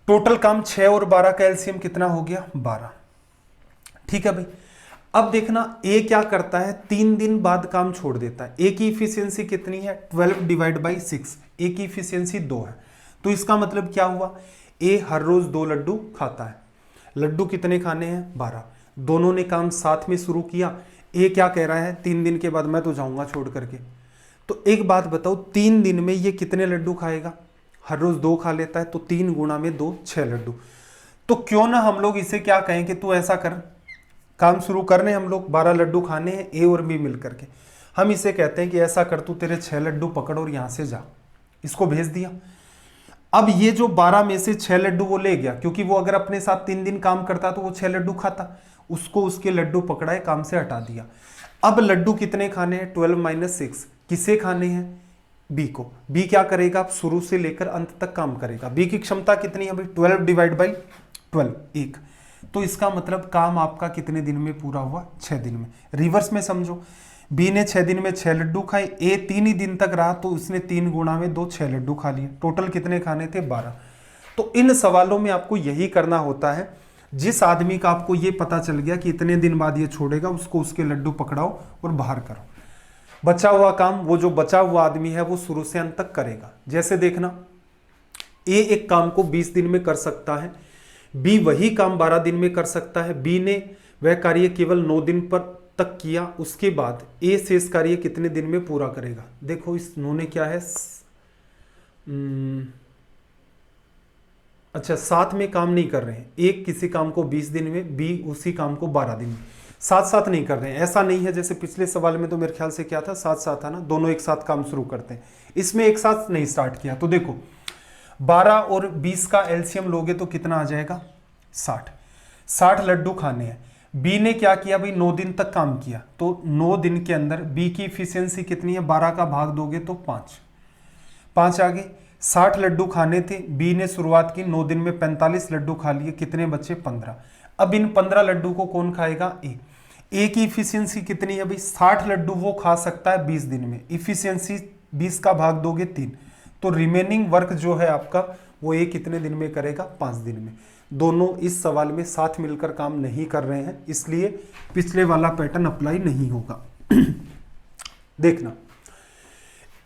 टोटल काम 6 और 12 का एलसीएम कितना हो गया 12, ठीक है भाई। अब देखना ए क्या करता है, 3 दिन बाद काम छोड़ देता है। ए की इफिशियंसी कितनी है 12 डिवाइड बाई 6, ए की इफिशियंसी 2 है, तो इसका मतलब क्या हुआ, ए हर रोज 2 लड्डू खाता है। लड्डू कितने खाने हैं 12, दोनों ने काम साथ में शुरू किया। ए क्या कह रहा है 3 दिन के बाद मैं तो जाऊंगा छोड़ करके, तो एक बात बताओ 3 दिन में ये कितने लड्डू खाएगा, हर रोज 2 खा लेता है, तो 3 गुणा में 2 6 लड्डू। तो क्यों ना हम लोग इसे क्या कहें कि तू ऐसा कर, काम शुरू करने हम लोग 12 लड्डू खाने हैं ए और बी मिल करके, हम इसे कहते हैं कि ऐसा कर तू तेरे 6 लड्डू पकड़ और यहां से जा, इसको भेज दिया। अब ये जो 12 में से 6 लड्डू वो ले गया, क्योंकि वो अगर अपने साथ 3 दिन काम करता तो वो 6 लड्डू खाता, उसको उसके लड्डू पकड़ाए, काम से हटा दिया। अब लड्डू कितने खाने हैं? 12 - 6। किसे खाने हैं? बी को। बी क्या करेगा? अब शुरू से लेकर अंत तक काम करेगा। बी की क्षमता कितनी है भाई? 12 / 12, 1। तो इसका मतलब काम आपका कितने दिन में पूरा हुआ? 6 दिन में। रिवर्स में समझो, बी ने 6 दिन में 6 लड्डू खाए, ए 3 ही दिन तक रहा तो उसने 3 गुणा में 2 6 लड्डू खा लिए। टोटल कितने खाने थे? 12। तो इन सवालों में आपको यही करना होता है। जिस आदमी का आपको ये पता चल गया कि इतने दिन बाद ये छोड़ेगा, उसको उसके लड्डू पकड़ाओ और बाहर करो। बचा हुआ काम वो जो बचा हुआ आदमी है वो शुरू से अंत तक करेगा। जैसे देखना, ए एक काम को 20 दिन में कर सकता है, बी वही काम 12 दिन में कर सकता है। बी ने वह कार्य केवल 9 दिन पर तक किया, उसके बाद ए शेष कार्य कितने दिन में पूरा करेगा? देखो इस उन्होंने क्या है, अच्छा साथ में काम नहीं कर रहे हैं। एक किसी काम को 20 दिन में, बी उसी काम को 12 दिन में, साथ साथ नहीं कर रहे हैं। ऐसा नहीं है जैसे पिछले सवाल में तो मेरे ख्याल से क्या था, साथ साथ था ना, दोनों एक साथ काम शुरू करते हैं। इसमें एक साथ नहीं स्टार्ट किया। तो देखो 12 और 20 का एलसीएम लोगे तो कितना आ जाएगा? 60। 60 लड्डू खाने हैं। बी ने क्या किया भाई? 9 दिन तक काम किया, तो 9 दिन के अंदर बी की इफिशियंसी कितनी है? 12 का भाग दोगे तो 5 आ गए। 60 लड्डू खाने थे, बी ने शुरुआत की, 9 दिन में 45 लड्डू खा लिए, कितने बचे? 15। अब इन 15 लड्डू को कौन खाएगा? ए की इफिशियंसी कितनी है भाई? 60 लड्डू वो खा सकता है 20 दिन में, इफिशियंसी 20 का भाग दोगे 3, तो रिमेनिंग वर्क जो है आपका वो ए कितने दिन में करेगा? 5 दिन में। दोनों इस सवाल में साथ मिलकर काम नहीं कर रहे हैं, इसलिए पिछले वाला पैटर्न अप्लाई नहीं होगा। देखना,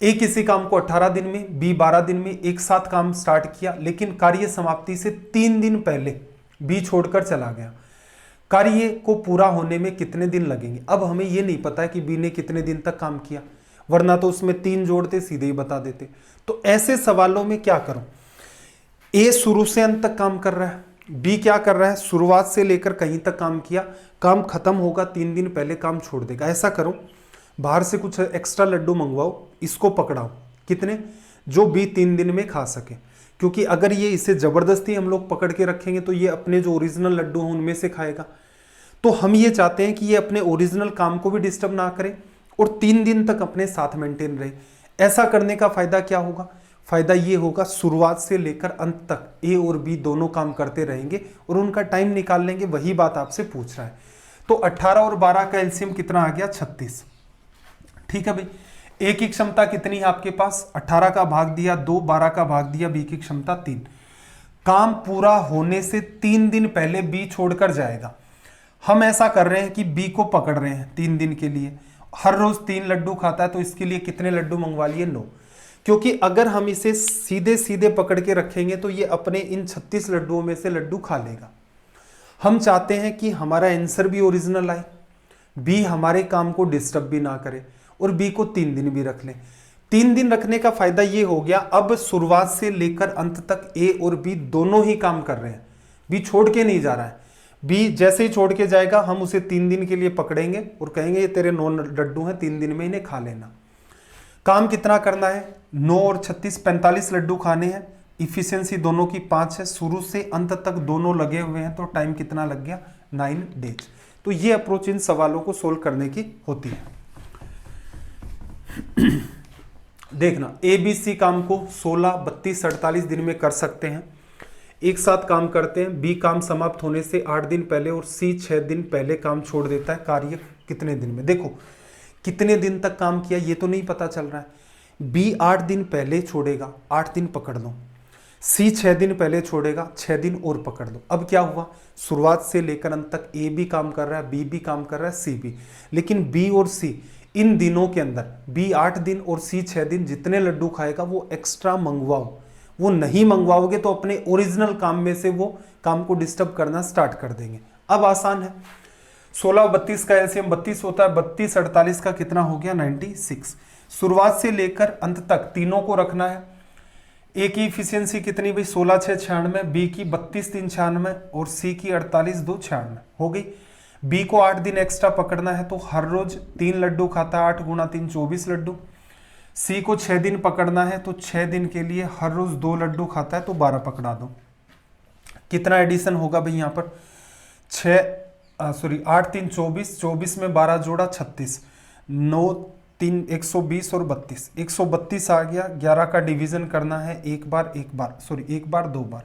ए किसी काम को 18 दिन में, बी 12 दिन में एक साथ काम स्टार्ट किया, लेकिन कार्य समाप्ति से 3 दिन पहले बी छोड़कर चला गया। कार्य को पूरा होने में कितने दिन लगेंगे? अब हमें यह नहीं पता है कि बी ने कितने दिन तक काम किया, वरना तो उसमें 3 जोड़ते सीधे ही बता देते। तो ऐसे सवालों में क्या करूं? ए शुरू से अंत तक काम कर रहा है, बी क्या कर रहा है? शुरुआत से लेकर कहीं तक काम किया, काम खत्म होगा 3 दिन पहले काम छोड़ देगा। ऐसा करो, बाहर से कुछ एक्स्ट्रा लड्डू मंगवाओ, इसको पकड़ाओ। कितने? जो बी 3 दिन में खा सके, क्योंकि अगर ये इसे जबरदस्ती हम लोग पकड़ के रखेंगे तो ये अपने जो ओरिजिनल लड्डू हैं उनमें से खाएगा। तो हम ये चाहते हैं कि ये अपने ओरिजिनल काम को भी डिस्टर्ब ना करे और 3 दिन तक अपने साथ मेंटेन रहे। ऐसा करने का फायदा क्या होगा? फायदा ये होगा, शुरुआत से लेकर अंत तक ए और बी दोनों काम करते रहेंगे और उनका टाइम निकाल लेंगे। वही बात आपसे पूछ रहा है। तो 18 और 12 का एलसीएम कितना आ गया? 36। ठीक है भाई, ए की क्षमता कितनी है आपके पास? 18 का भाग दिया 2, 12 का भाग दिया, बी की क्षमता 3। काम पूरा होने से 3 दिन पहले बी छोड़कर जाएगा। हम ऐसा कर रहे हैं कि बी को पकड़ रहे हैं 3 दिन के लिए, हर रोज 3 लड्डू खाता है, तो इसके लिए कितने लड्डू मंगवा लिए? 9। क्योंकि अगर हम इसे सीधे सीधे पकड़ के रखेंगे तो ये अपने इन 36 लड्डुओं में से लड्डू खा लेगा। हम चाहते हैं कि हमारा आंसर भी ओरिजिनल आए, बी हमारे काम को डिस्टर्ब भी ना करे और बी को 3 दिन भी रख लें। 3 दिन रखने का फायदा ये हो गया, अब शुरुआत से लेकर अंत तक ए और बी दोनों ही काम कर रहे हैं, बी छोड़ के नहीं जा रहा है। बी जैसे ही छोड़ के जाएगा हम उसे 3 दिन के लिए पकड़ेंगे और कहेंगे ये तेरे 9 लड्डू हैं, 3 दिन में इन्हें खा लेना। काम कितना करना है? 9 और 36 45 लड्डू खाने हैं, इफिशियंसी दोनों की 5 है, शुरू से अंत तक दोनों लगे हुए हैं, तो टाइम कितना लग गया? 9 डेज। तो ये अप्रोच इन सवालों को सोल्व करने की होती है। देखना, ए बी सी काम को 16, 32, 48 दिन में कर सकते हैं, एक साथ काम करते हैं। बी काम समाप्त होने से 8 दिन पहले और सी 6 दिन पहले काम छोड़ देता है। कार्य कितने दिन में? देखो कितने दिन तक काम किया ये तो नहीं पता चल रहा है। बी 8 दिन पहले छोड़ेगा, 8 दिन पकड़ लो। सी 6 दिन पहले छोड़ेगा, 6 दिन और पकड़ लो। अब क्या हुआ? शुरुआत से लेकर अंत तक ए भी काम कर रहा है, बी भी काम कर रहा है, सी भी। लेकिन बी और सी इन दिनों के अंदर, बी 8 दिन और सी 6 दिन, जितने लड्डू खाएगा वो एक्स्ट्रा मंगवाओ। वो नहीं मंगवाओगे तो अपने ओरिजिनल काम में से वो काम को डिस्टर्ब करना स्टार्ट कर देंगे। अब आसान है, 16 और 32 का एलसीएम 32 होता है, 32 48 का कितना हो गया? 96। शुरुआत से लेकर अंत तक तीनों को रखना है। ए की इफिशियंसी कितनी भाई? 16 6 96, बी की 32 3 96 और सी की 48 2 96 हो गई। बी को 8 दिन एक्स्ट्रा पकड़ना है, तो हर रोज 3 लड्डू खाता है, 8 गुणा 3 24 लड्डू। सी को 6 दिन पकड़ना है तो 6 दिन के लिए हर रोज 2 लड्डू खाता है तो 12 पकड़ा दो। कितना एडिशन होगा भाई यहाँ पर? 8 3 24, 24 में 12 जोड़ा 36, 9 3 120 और 32, 132 आ गया। 11 का डिवीजन करना है एक बार 2 बार।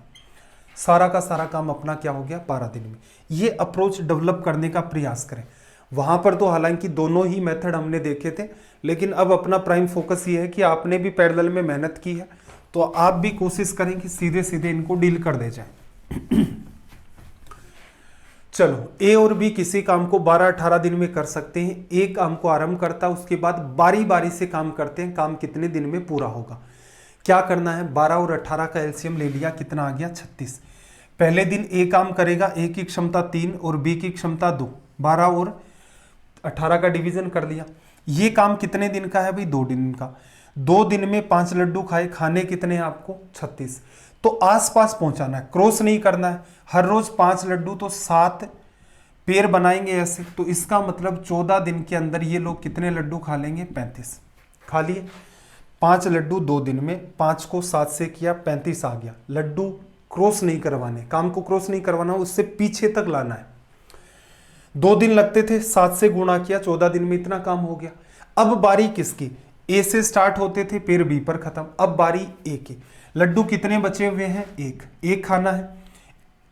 सारा का सारा काम अपना क्या हो गया? 12 दिन में। ये अप्रोच डेवलप करने का प्रयास करें। वहां पर तो हालांकि दोनों ही मेथड हमने देखे थे, लेकिन अब अपना प्राइम फोकस ये है कि आपने भी पैरेलल में मेहनत की है तो आप भी कोशिश करें कि सीधे सीधे इनको डील कर दे जाए। चलो, ए और बी किसी काम को 12-18 दिन में कर सकते हैं। ए काम को आरंभ करता है, उसके बाद बारी बारी से काम करते हैं। काम कितने दिन में पूरा होगा? क्या करना है? 12 और 18 का एलसीएम ले लिया, कितना आ गया? 36। पहले दिन ए काम करेगा, ए की क्षमता 3 और बी की क्षमता 2। 12 और 18 का डिवीजन कर लिया। ये काम कितने दिन का है भाई? 2 दिन का। 2 दिन में 5 लड्डू खाए, खाने कितने हैं आपको? 36। तो आसपास पहुंचाना है, क्रॉस नहीं करना है। हर रोज 5 लड्डू तो 7 पेयर बनाएंगे ऐसे, तो इसका मतलब 14 दिन के अंदर ये लोग कितने लड्डू खा लेंगे? 35 खा लिए। 5 लड्डू 2 दिन में, 5 को 7 से किया, 35 आ गया। लड्डू क्रॉस नहीं करवाने, काम को क्रॉस नहीं करवाना, उससे पीछे तक लाना है। 2 दिन लगते थे, 7 से गुणा किया, 14 दिन में इतना काम हो गया। अब बारी किसकी? ए से स्टार्ट होते थे, फिर बी पर खत्म। अब बारी ए की। लड्डू कितने बचे हुए हैं? एक खाना है।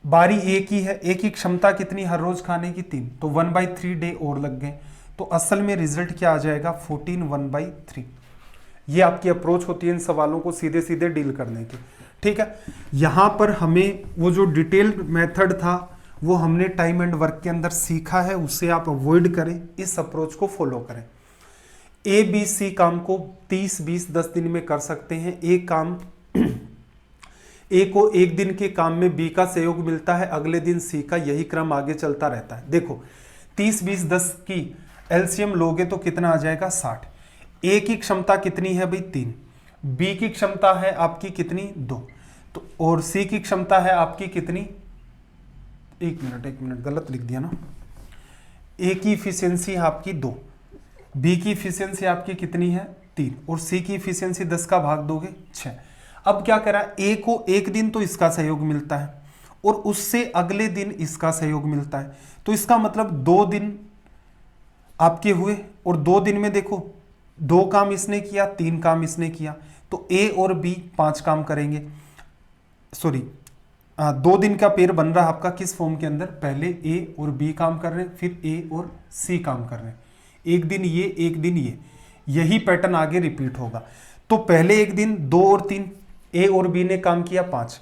बारी ए की है। ए की क्षमता कितनी हर रोज खाने की? 3, तो 1/3 डे और लग गए। तो असल में रिजल्ट क्या आ जाएगा? 14 1/3। ये आपकी अप्रोच होती है इन सवालों को सीधे सीधे डील करने की। ठीक है, यहां पर हमें वो जो डिटेल्ड मेथड था वो हमने टाइम एंड वर्क के अंदर सीखा है, उससे आप अवॉइड करें, इस अप्रोच को फॉलो करें। ए बी सी काम को 30 20 10 दिन में कर सकते हैं। ए को एक दिन के काम में बी का सहयोग मिलता है, अगले दिन सी का, यही क्रम आगे चलता रहता है। देखो 30 20 10 की एलसीएम लोगे तो कितना आ जाएगा? 60। ए की क्षमता कितनी है भाई? 3। बी की क्षमता है आपकी कितनी? 2। तो और सी की क्षमता है आपकी कितनी? एक मिनट गलत लिख दिया ना। ए की इफिशियंसी आपकी 2, बी की इफिशियंसी आपकी कितनी है? 3, और सी की इफिशियंसी 10 का भाग दोगे 6। अब क्या करा? ए को एक दिन तो इसका सहयोग मिलता है और उससे अगले दिन इसका सहयोग मिलता है, तो इसका मतलब 2 दिन आपके हुए। और 2 दिन में देखो 2 काम इसने किया, 3 काम इसने किया, तो ए और बी 5 काम करेंगे। 2 दिन का पेयर बन रहा आपका किस फॉर्म के अंदर? पहले ए और बी काम कर रहे हैं, फिर ए और सी काम कर रहे हैं। एक दिन ये, एक दिन ये, यही पैटर्न आगे रिपीट होगा। तो पहले एक दिन 2 और 3 ए और बी ने काम किया 5,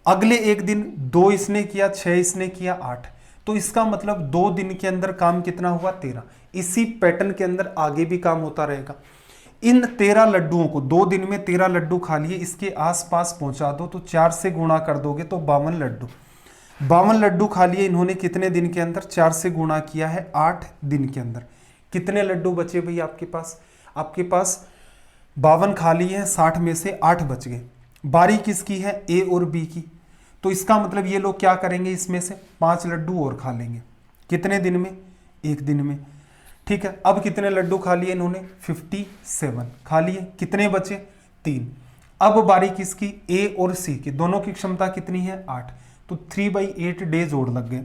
अगले एक दिन 2 इसने किया, 6 इसने किया, 8। तो इसका मतलब 2 दिन के अंदर काम कितना हुआ? 13। इसी पैटर्न के अंदर आगे भी काम होता रहेगा। इन 13 लड्डुओं को 2 दिन में 13 लड्डू खा लिए, इसके आसपास पहुंचा दो, तो 4 से गुणा कर दोगे तो 52 लड्डू। 52 लड्डू खा लिए इन्होंने कितने दिन के अंदर? 4 से गुणा किया है 8 दिन के अंदर। कितने लड्डू बचे भाई आपके पास? आपके पास 52 खा लिए हैं, 60 में से 8 बच गए। बारी किसकी है? ए और बी की। तो इसका मतलब ये लोग क्या करेंगे? इसमें से 5 लड्डू और खा लेंगे। कितने दिन में? एक दिन में। ठीक है, अब कितने लड्डू खा लिए इन्होंने? 57 खा लिए। कितने बचे? 3। अब बारी किसकी? ए और सी की। दोनों की क्षमता कितनी है? 8, तो 3/8 डेज और लग गए।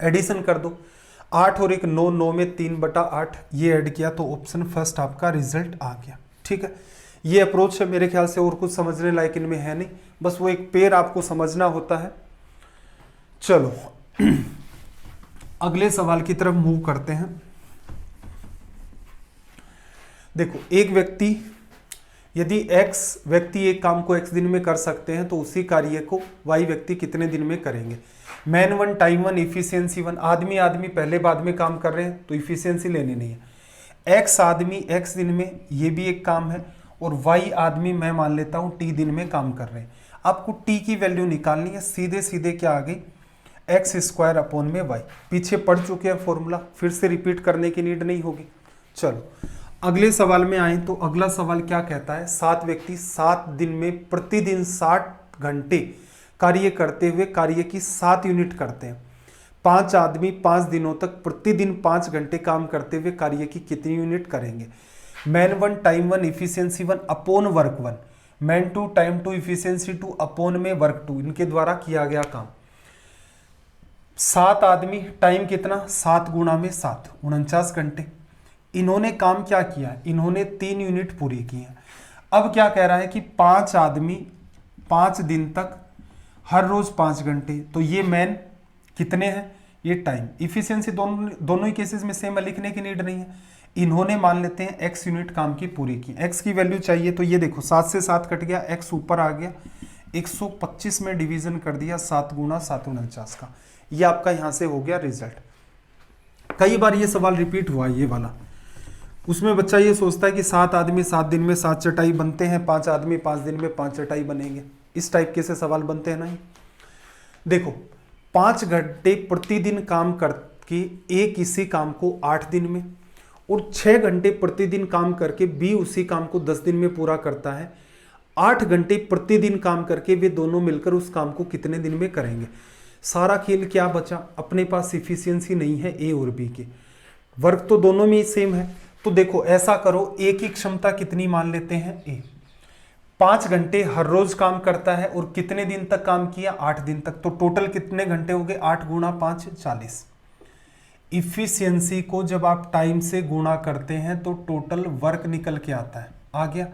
एडिशन कर दो, 8 और 1 9, 9 में 3/8 ये ऐड किया, तो ऑप्शन फर्स्ट आपका रिजल्ट आ गया। ठीक है, ये अप्रोच है, मेरे ख्याल से और कुछ समझने लायक इनमें है नहीं, बस वो एक पेयर आपको समझना होता है। चलो अगले सवाल की तरफ मूव करते हैं। देखो, एक व्यक्ति, यदि x व्यक्ति एक काम को x दिन में कर सकते हैं तो उसी कार्य को y व्यक्ति कितने दिन में करेंगे? Man 1, time 1, efficiency 1। आदमी पहले बाद में काम कर रहे हैं तो इफिशियंसी लेनी नहीं है। x आदमी x दिन में, ये भी एक काम है, और y आदमी मैं मान लेता हूं t दिन में काम कर रहे हैं। आपको t की वैल्यू निकालनी है। सीधे सीधे क्या आ गई? x² पीछे पढ़ चुके हैं फॉर्मूला, फिर से रिपीट करने की नीड नहीं होगी। चलो अगले सवाल में आए तो अगला सवाल क्या कहता है? 7 व्यक्ति 7 दिन में प्रतिदिन 60 घंटे कार्य करते हुए कार्य की 7 यूनिट करते हैं। 5 आदमी 5 दिनों तक प्रतिदिन 5 घंटे काम करते हुए कार्य की कितनी यूनिट करेंगे? Man 1 time 1 efficiency 1 upon work 1, man 2 time 2 efficiency 2 upon में वर्क 2, इनके द्वारा किया गया काम। 7 आदमी, टाइम कितना 7 गुणा में 7, 49 घंटे। इन्होंने काम क्या किया, इन्होंने 3 यूनिट पूरी की हैं। अब क्या कह रहा है कि 5 आदमी 5 दिन तक, हर रोज 5 घंटे, तो ये मैन कितने हैं, ये टाइम। इफिशियंसी दोनों ही केसेस में सेम है, लिखने की नीड नहीं है। इन्होंने मान लेते हैं x यूनिट काम की पूरी की, x की वैल्यू चाहिए, तो ये देखो 7 से 7 कट गया, x ऊपर आ गया, 125 में डिवीजन कर दिया 7 गुणा 7 49 का, ये आपका यहां से हो गया रिजल्ट। कई बार ये सवाल रिपीट हुआ ये वाला, उसमें बच्चा ये सोचता है कि 7 आदमी 7 दिन में 7 चटाई बनते हैं, 5 आदमी 5 दिन में 5 चटाई बनेंगे, इस टाइप के से सवाल बनते हैं नहीं। देखो 5 घंटे प्रतिदिन काम करके ए किसी काम को 8 दिन में, और 6 घंटे प्रतिदिन काम करके बी उसी काम को 10 दिन में पूरा करता है। 8 घंटे प्रतिदिन काम करके वे दोनों मिलकर उस काम को कितने दिन में करेंगे। सारा खेल क्या बचा, अपने पास इफिशियंसी नहीं है ए और बी के, वर्क तो दोनों में सेम है। तो देखो ऐसा करो, ए की क्षमता कितनी मान लेते हैं, ए 5 घंटे हर रोज काम करता है, और कितने दिन तक काम किया, 8 दिन तक, तो टोटल कितने घंटे हो गए, 8 गुणा 5 40। इफिशियंसी को जब आप टाइम से गुणा करते हैं तो टोटल वर्क निकल के आता है, आ गया।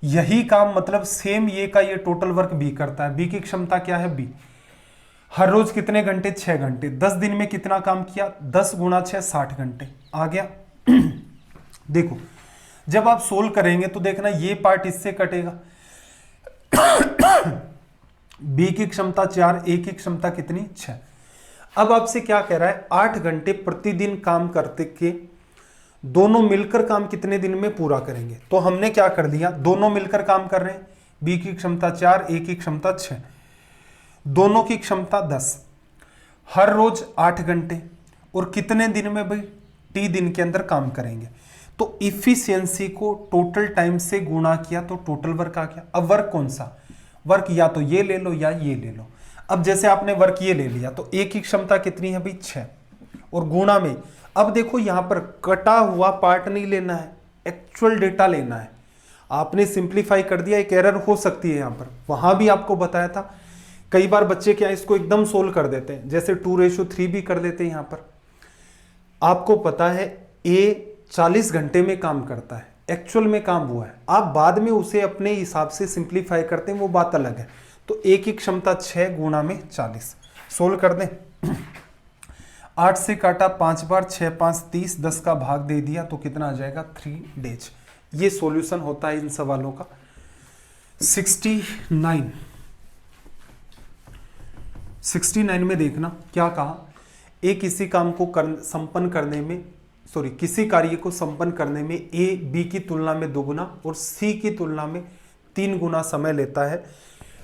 यही काम मतलब सेम ये का ये टोटल वर्क बी करता है। बी की क्षमता क्या है, बी हर रोज कितने घंटे, 6 घंटे, 10 दिन में कितना काम किया, 10 गुणा 6 60 घंटे, आ गया। देखो जब आप सोल्व करेंगे तो देखना ये पार्ट इससे कटेगा। बी की क्षमता 4, ए की क्षमता कितनी 6। अब आपसे क्या कह रहा है, 8 घंटे प्रतिदिन काम करते के दोनों मिलकर काम कितने दिन में पूरा करेंगे। तो हमने क्या कर दिया, दोनों मिलकर काम कर रहे हैं, बी की क्षमता 4, ए की क्षमता 6, दोनों की क्षमता 10, हर रोज 8 घंटे, और कितने दिन में भाई, टी दिन के अंदर काम करेंगे। तो इफिशियंसी को टोटल टाइम से गुणा किया तो टोटल वर्क आ गया। अब वर्क कौन सा, वर्क या तो ये ले लो या ये ले लो। अब जैसे आपने वर्क ये ले लिया तो ए की क्षमता कितनी है भाई 6, और गुणा में, अब देखो यहां पर कटा हुआ पार्ट नहीं लेना है, एक्चुअल डेटा लेना है। आपने सिंप्लीफाई कर दिया, एक एरर हो सकती है यहां पर, वहां भी आपको बताया था। कई बार बच्चे क्या इसको एकदम सोल्व कर देते हैं, जैसे 2:3 भी कर देते हैं। यहां पर आपको पता है ए 40 घंटे में काम करता है, एक्चुअल में काम हुआ है, आप बाद में उसे अपने हिसाब से सिंप्लीफाई करते हैं, वो बात अलग है। तो ए की क्षमता 6 गुणा में 40, सोल्व कर दें। 8 से काटा 5 बार, 6 5 30, 10 का भाग दे दिया तो कितना आ जाएगा 3 डेज। ये सॉल्यूशन होता है इन सवालों का। 69 में देखना क्या कहा, ए किसी काम को संपन्न करने में, किसी कार्य को संपन्न करने में ए बी की तुलना में 2 गुना और सी की तुलना में 3 गुना समय लेता है।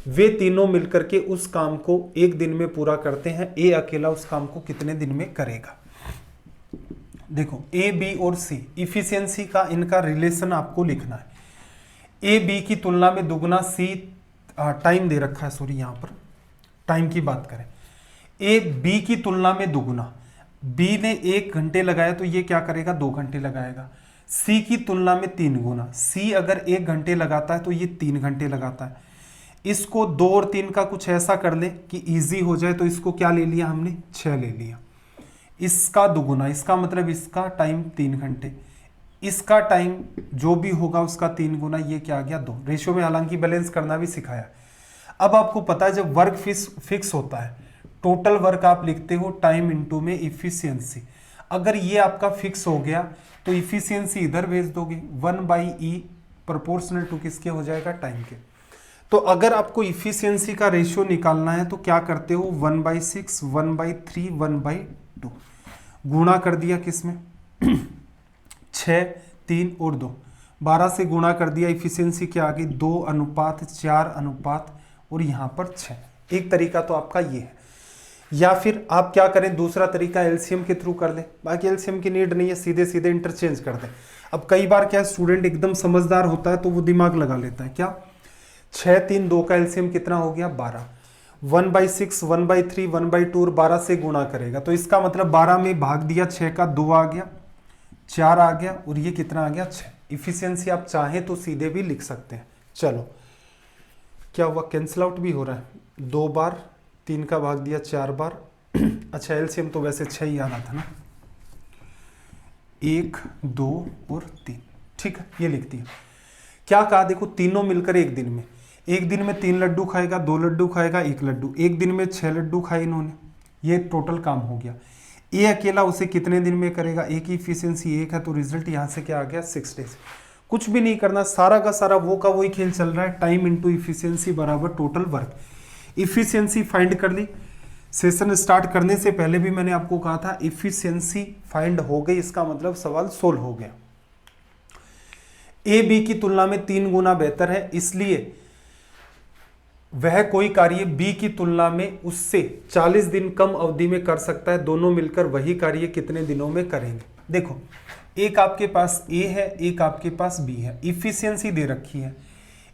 वे तीनों मिलकर के उस काम को 1 दिन में पूरा करते हैं। ए अकेला उस काम को कितने दिन में करेगा। देखो ए बी और सी, इफिशियंसी का इनका रिलेशन आपको लिखना है। ए बी की तुलना में 2 गुना, सी टाइम दे रखा है, सॉरी यहां पर टाइम की बात करें, ए बी की तुलना में 2 गुना, बी ने 1 घंटे लगाया तो ये क्या करेगा 2 घंटे लगाएगा। सी की तुलना में 3 गुना, सी अगर 1 घंटे लगाता है तो ये 3 घंटे लगाता है। इसको 2 और 3 का कुछ ऐसा कर ले कि इजी हो जाए, तो इसको क्या ले लिया हमने 6 ले लिया। इसका 2 गुना, इसका मतलब इसका टाइम 3 घंटे, इसका टाइम जो भी होगा उसका 3 गुना, ये क्या आ गया 2। रेशियो में हालांकि बैलेंस करना भी सिखाया। अब आपको पता है जब वर्क फिक्स होता है, टोटल वर्क आप लिखते हो टाइम इनटू में इफिशियंसी। अगर ये आपका फिक्स हो गया तो इफिशियंसी इधर भेज दोगे, 1/E प्रोपोर्शनल टू किसके हो जाएगा, टाइम के। तो अगर आपको इफिशियंसी का रेशियो निकालना है तो क्या करते हो, 1/6, 1/3, 1/2 गुणा कर दिया किसमें 6, 3 और 2, 12 से गुणा कर दिया। इफिशियंसी क्या आ गई 2:4 और यहाँ पर 6। एक तरीका तो आपका ये है, या फिर आप क्या करें दूसरा तरीका एलसीएम के थ्रू कर ले। बाकी एलसीएम की नीड नहीं है, सीधे सीधे इंटरचेंज कर दें। अब कई बार क्या स्टूडेंट एकदम समझदार होता है तो वो दिमाग लगा लेता है, क्या 6, 3, 2 का एलसीएम कितना हो गया 12, 1/6, 1/3, 1/2 और 12 से गुणा करेगा। तो इसका मतलब 12 में भाग दिया 6 का 2 आ गया, 4 आ गया और ये कितना आ गया 6। इफिशियंसी आप चाहें तो सीधे भी लिख सकते हैं। चलो क्या हुआ, कैंसिल आउट भी हो रहा है, 2 बार 3 का भाग दिया 4 बार अच्छा एलसीएम तो वैसे 6 ही आना था ना, 1 2 और 3, ठीक है ये लिख दिया। क्या कहा देखो, तीनों मिलकर एक दिन में 3 लड्डू खाएगा, 2 लड्डू खाएगा, 1 लड्डू, एक दिन में 6 लड्डू खाए इन्होंने, ये टोटल काम हो गया। ए अकेला उसे कितने दिन में करेगा, ए की इफिशियंसी 1 है तो रिजल्ट यहां से क्या आ गया 6 डेज। कुछ भी नहीं करना, सारा का सारा वो का वही खेल चल रहा है, टाइम इंटू इफिशियंसी बराबर टोटल वर्क। इफिशियंसी फाइंड कर ली, सेशन स्टार्ट करने से पहले भी मैंने आपको कहा था इफिशियंसी फाइंड हो गई, इसका मतलब सवाल सोल्व हो गया। ए बी की तुलना में 3 गुना बेहतर है, इसलिए वह कोई कार्य बी की तुलना में उससे 40 दिन कम अवधि में कर सकता है, दोनों मिलकर वही कार्य कितने दिनों में करेंगे। देखो एक आपके पास ए है, एक आपके पास बी है, इफिशियंसी दे रखी है,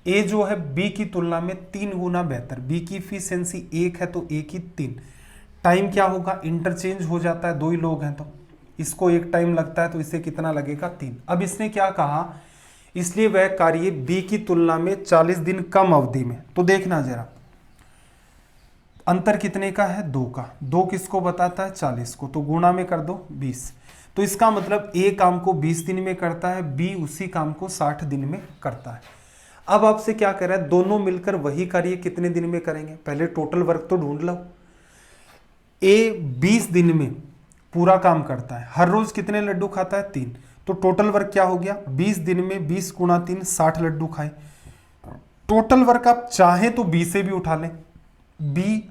ए जो है बी की तुलना में 3 गुना बेहतर, बी की इफिशियंसी 1 है तो ए की 3। टाइम क्या होगा, इंटरचेंज हो जाता है, 2 ही लोग हैं तो इसको 1 टाइम लगता है तो इसे कितना लगेगा 3। अब इसने क्या कहा, इसलिए वह कार्य बी की तुलना में 40 दिन कम अवधि में, तो देखना जरा अंतर कितने का है, 2 का, 2 किसको बताता है 40 को, तो गुणा में कर दो 20। तो इसका मतलब ए काम को 20 दिन में करता है, बी उसी काम को 60 दिन में करता है। अब आपसे क्या कह रहा है, दोनों मिलकर वही कार्य कितने दिन में करेंगे, पहले टोटल वर्क तो ढूंढ लो। ए 20 दिन में पूरा काम करता है, हर रोज कितने लड्डू खाता है 3, तो टोटल वर्क क्या हो गया 20 दिन में 20 गुणा 3 60 लड्डू खाए। टोटल वर्क आप चाहें तो बी से भी उठा लें, बी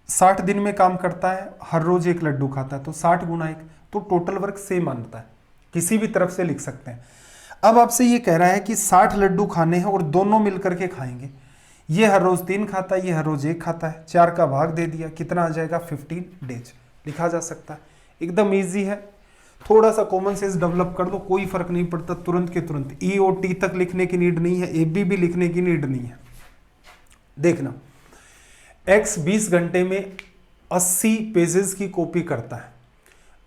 60 दिन में काम करता है, हर रोज 1 लड्डू खाता है, तो 60 गुणा 1, तो टोटल वर्क सेम आता है, किसी भी तरफ से लिख सकते हैं। अब आपसे ये कह रहा है कि 60 लड्डू खाने हैं और दोनों मिलकर के खाएंगे, ये हर रोज 3 खाता है, ये हर रोज 1 खाता है, 4 का भाग दे दिया, कितना आ जाएगा 15 डेज, लिखा जा सकता है। एकदम ईजी है, थोड़ा सा कॉमन सेंस डेवलप कर लो, कोई फर्क नहीं पड़ता, तुरंत के तुरंत ई और टी तक लिखने की नीड नहीं है, ए बी भी लिखने की नीड नहीं है। देखना x 20 घंटे में 80 पेजेस की कॉपी करता है,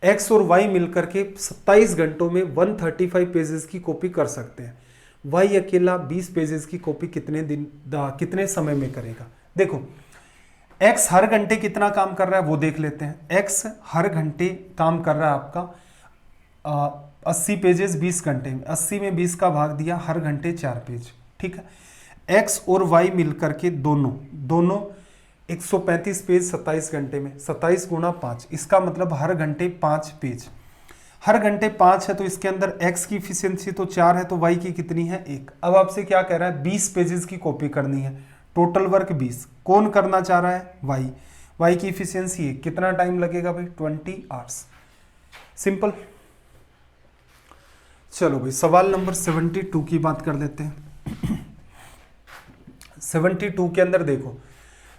x और y मिलकर के 27 घंटों में 135 पेजेस की कॉपी कर सकते हैं, y अकेला 20 पेजेस की कॉपी कितने समय में करेगा। देखो x हर घंटे कितना काम कर रहा है वो देख लेते हैं, x हर घंटे काम कर रहा है आपका 80 पेजेस 20 घंटे में, 80 में 20 का भाग दिया, हर घंटे 4 पेज, ठीक है। x और y मिलकर के दोनों 135 पेज 27 घंटे में, 27 गुणा 5, इसका मतलब हर घंटे 5 पेज, हर घंटे 5 है तो इसके अंदर x की इफिशियंसी तो 4 है, तो y की कितनी है 1। अब आपसे क्या कह रहा है 20 पेजेस की कॉपी करनी है, टोटल वर्क 20, कौन करना चाह रहा है y की इफिशियंसी 1, कितना टाइम लगेगा भाई 20 आवर्स, सिंपल। चलो भाई सवाल नंबर 72 की बात कर लेते हैं। 72 के अंदर देखो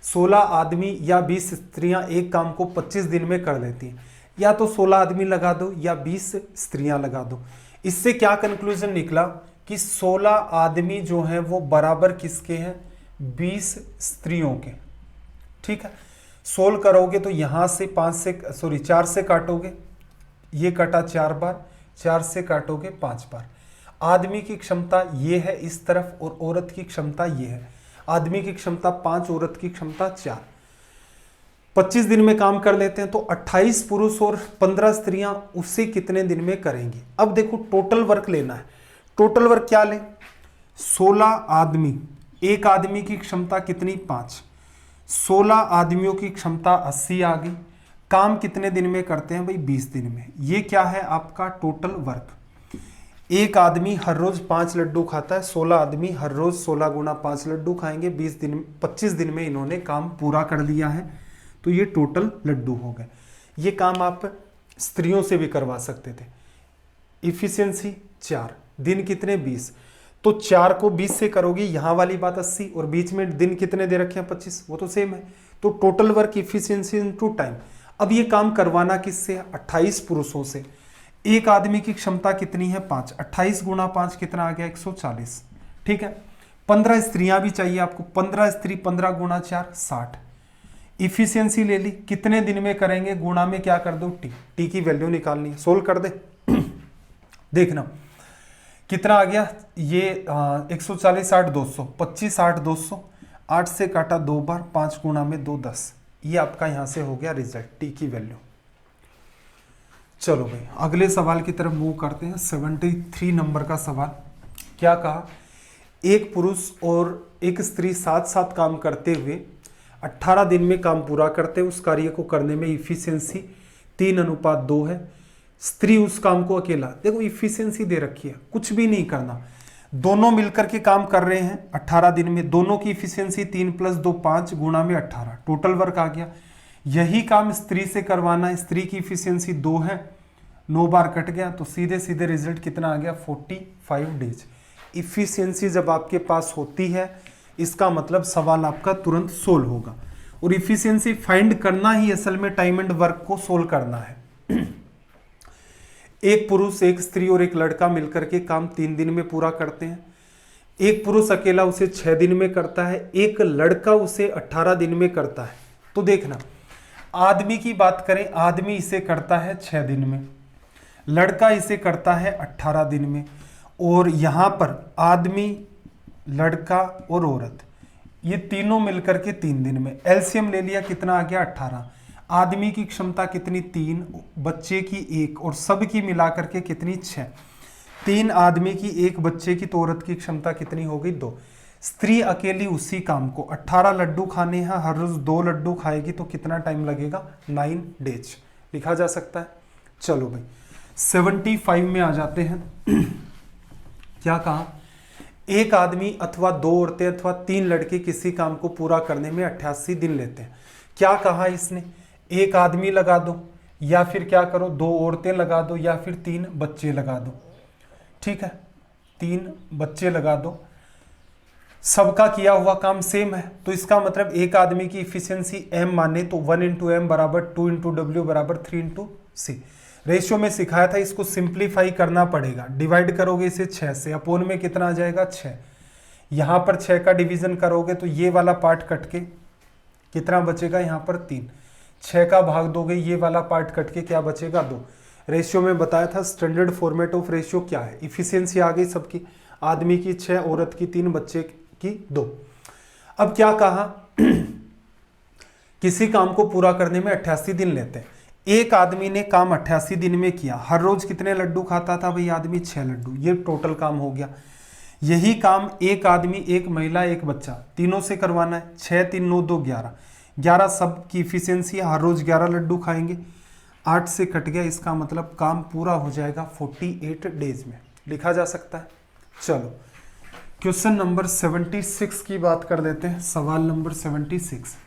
16 आदमी या 20 स्त्रियां एक काम को 25 दिन में कर लेती हैं, या तो 16 आदमी लगा दो या 20 स्त्रियां लगा दो। इससे क्या कंक्लूजन निकला कि 16 आदमी जो हैं वो बराबर किसके हैं 20 स्त्रियों के, ठीक है। सोल्व करोगे तो यहां से 4 से काटोगे, ये कटा 4 बार, 4 से काटोगे 5 बार। आदमी की क्षमता ये है इस तरफ और औरत की क्षमता ये है, आदमी की क्षमता 5, औरत की क्षमता 4। 25 दिन में काम कर लेते हैं तो 28 पुरुष और 15 स्त्रियां उससे कितने दिन में करेंगी। अब देखो टोटल वर्क लेना है, टोटल वर्क क्या लें 16 आदमी, एक आदमी की क्षमता कितनी 5, 16 आदमियों की क्षमता 80 आ गई, काम कितने दिन में करते हैं भाई 20 दिन में। ये क्या है आपका टोटल वर्क। एक आदमी हर रोज 5 लड्डू खाता है, 16 आदमी हर रोज 16 गुना 5 लड्डू खाएंगे, 25 दिन में इन्होंने काम पूरा कर लिया है, तो ये टोटल लड्डू हो गए। ये काम आप स्त्रियों से भी करवा सकते थे। इफिशियंसी 4, दिन कितने 20, तो 4 को 20 से करोगे, यहाँ वाली बात 80 और बीच में दिन कितने दे रखे हैं 25, वो तो सेम है, तो total work efficiency into time. अब ये काम करवाना किससे 28 पुरुषों से, एक आदमी की क्षमता कितनी है 5, 28 गुणा 5 कितना आ गया 140, ठीक है। 15 स्त्रियां भी चाहिए आपको, 15 स्त्री 15 गुणा 4 60। इफिशियंसी ले ली, कितने दिन में करेंगे, गुणा में क्या कर दो टी की वैल्यू निकालनी है, सोल्व कर दे। देखना कितना आ गया ये 140 60 200 25 60 200, 8 से काटा 2 बार, 5 गुणा में 2 10, ये आपका यहां से हो गया रिजल्ट, टी की वैल्यू। चलो भाई अगले सवाल की तरफ मूव करते हैं। 73 नंबर का सवाल क्या कहा, एक पुरुष और एक स्त्री साथ साथ काम करते हुए 18 दिन में काम पूरा करते हैं। उस कार्य को करने में इफिशियंसी 3:2 है। स्त्री उस काम को अकेला, देखो इफिशियंसी दे रखी है, कुछ भी नहीं करना, दोनों मिलकर के काम कर रहे हैं 18 दिन में, दोनों की इफिशियंसी 3 + 2 5 गुणा में 18, टोटल वर्क आ गया। यही काम स्त्री से करवाना है, स्त्री की इफिशियंसी 2 है, 9 बार कट गया, तो सीधे सीधे रिजल्ट कितना आ गया 45 डेज। इफिशियंसी जब आपके पास होती है इसका मतलब सवाल आपका तुरंत सोल्व होगा, और इफिशियंसी फाइंड करना ही असल में टाइम एंड वर्क को सोल्व करना है। एक पुरुष, एक स्त्री और एक लड़का मिलकर के काम 3 दिन में पूरा करते हैं। एक पुरुष अकेला उसे 6 दिन में करता है, एक लड़का उसे 18 दिन में करता है। तो देखना, आदमी की बात करें, आदमी इसे करता है 6 दिन में, लड़का इसे करता है 18 दिन में, और यहां पर आदमी, लड़का और औरत ये तीनों मिलकर के 3 दिन में। एलसीएम ले लिया, कितना आ गया 18। आदमी की क्षमता कितनी 3, बच्चे की 1, और सब की मिलाकर के कितनी 6। 3 आदमी की 1 बच्चे की, तो औरत की क्षमता कितनी हो गई 2। स्त्री अकेली उसी काम को 18 लड्डू खाने हैं, हर रोज 2 लड्डू खाएगी, तो कितना टाइम लगेगा 9 डेज, लिखा जा सकता है। चलो भाई 75 में आ जाते हैं। क्या कहा, एक आदमी अथवा 2 औरतें अथवा 3 लड़के किसी काम को पूरा करने में 88 दिन लेते हैं। क्या कहा इसने, एक आदमी लगा दो, या फिर क्या करो 2 औरतें लगा दो, या फिर 3 बच्चे लगा दो। ठीक है, 3 बच्चे लगा दो, सबका किया हुआ काम सेम है, तो इसका मतलब एक आदमी की इफिशियंसी m माने तो 1 × m = 2 × w = 3 × c। रेशियो में सिखाया था, इसको सिंप्लीफाई करना पड़ेगा। डिवाइड करोगे इसे 6 से, अपोन में कितना आ जाएगा 6। यहां पर 6 का डिवीजन करोगे तो ये वाला पार्ट कट के कितना बचेगा, यहां पर 3। 6 का भाग दोगे, ये वाला पार्ट कट के क्या बचेगा 2। रेशियो में बताया था स्टैंडर्ड फॉर्मेट ऑफ रेशियो क्या है, इफिशियंसी आ गई सबकी, आदमी की 6, औरत की 3, बच्चे की 2। अब क्या कहा, किसी काम को पूरा करने में 88 दिन लेते हैं। एक आदमी ने काम 88 दिन में किया, हर रोज कितने लड्डू खाता था भाई आदमी 6 लड्डू, ये टोटल काम हो गया। यही काम एक आदमी, एक महिला, एक बच्चा, तीनों से करवाना है। 6 3 9 2 11, 11 सब की इफिशियंसी, हर रोज 11 लड्डू खाएंगे, 8 से कट गया, इसका मतलब काम पूरा हो जाएगा 48 डेज में, लिखा जा सकता है। चलो क्वेश्चन नंबर 76 की बात कर लेते हैं। सवाल नंबर 76,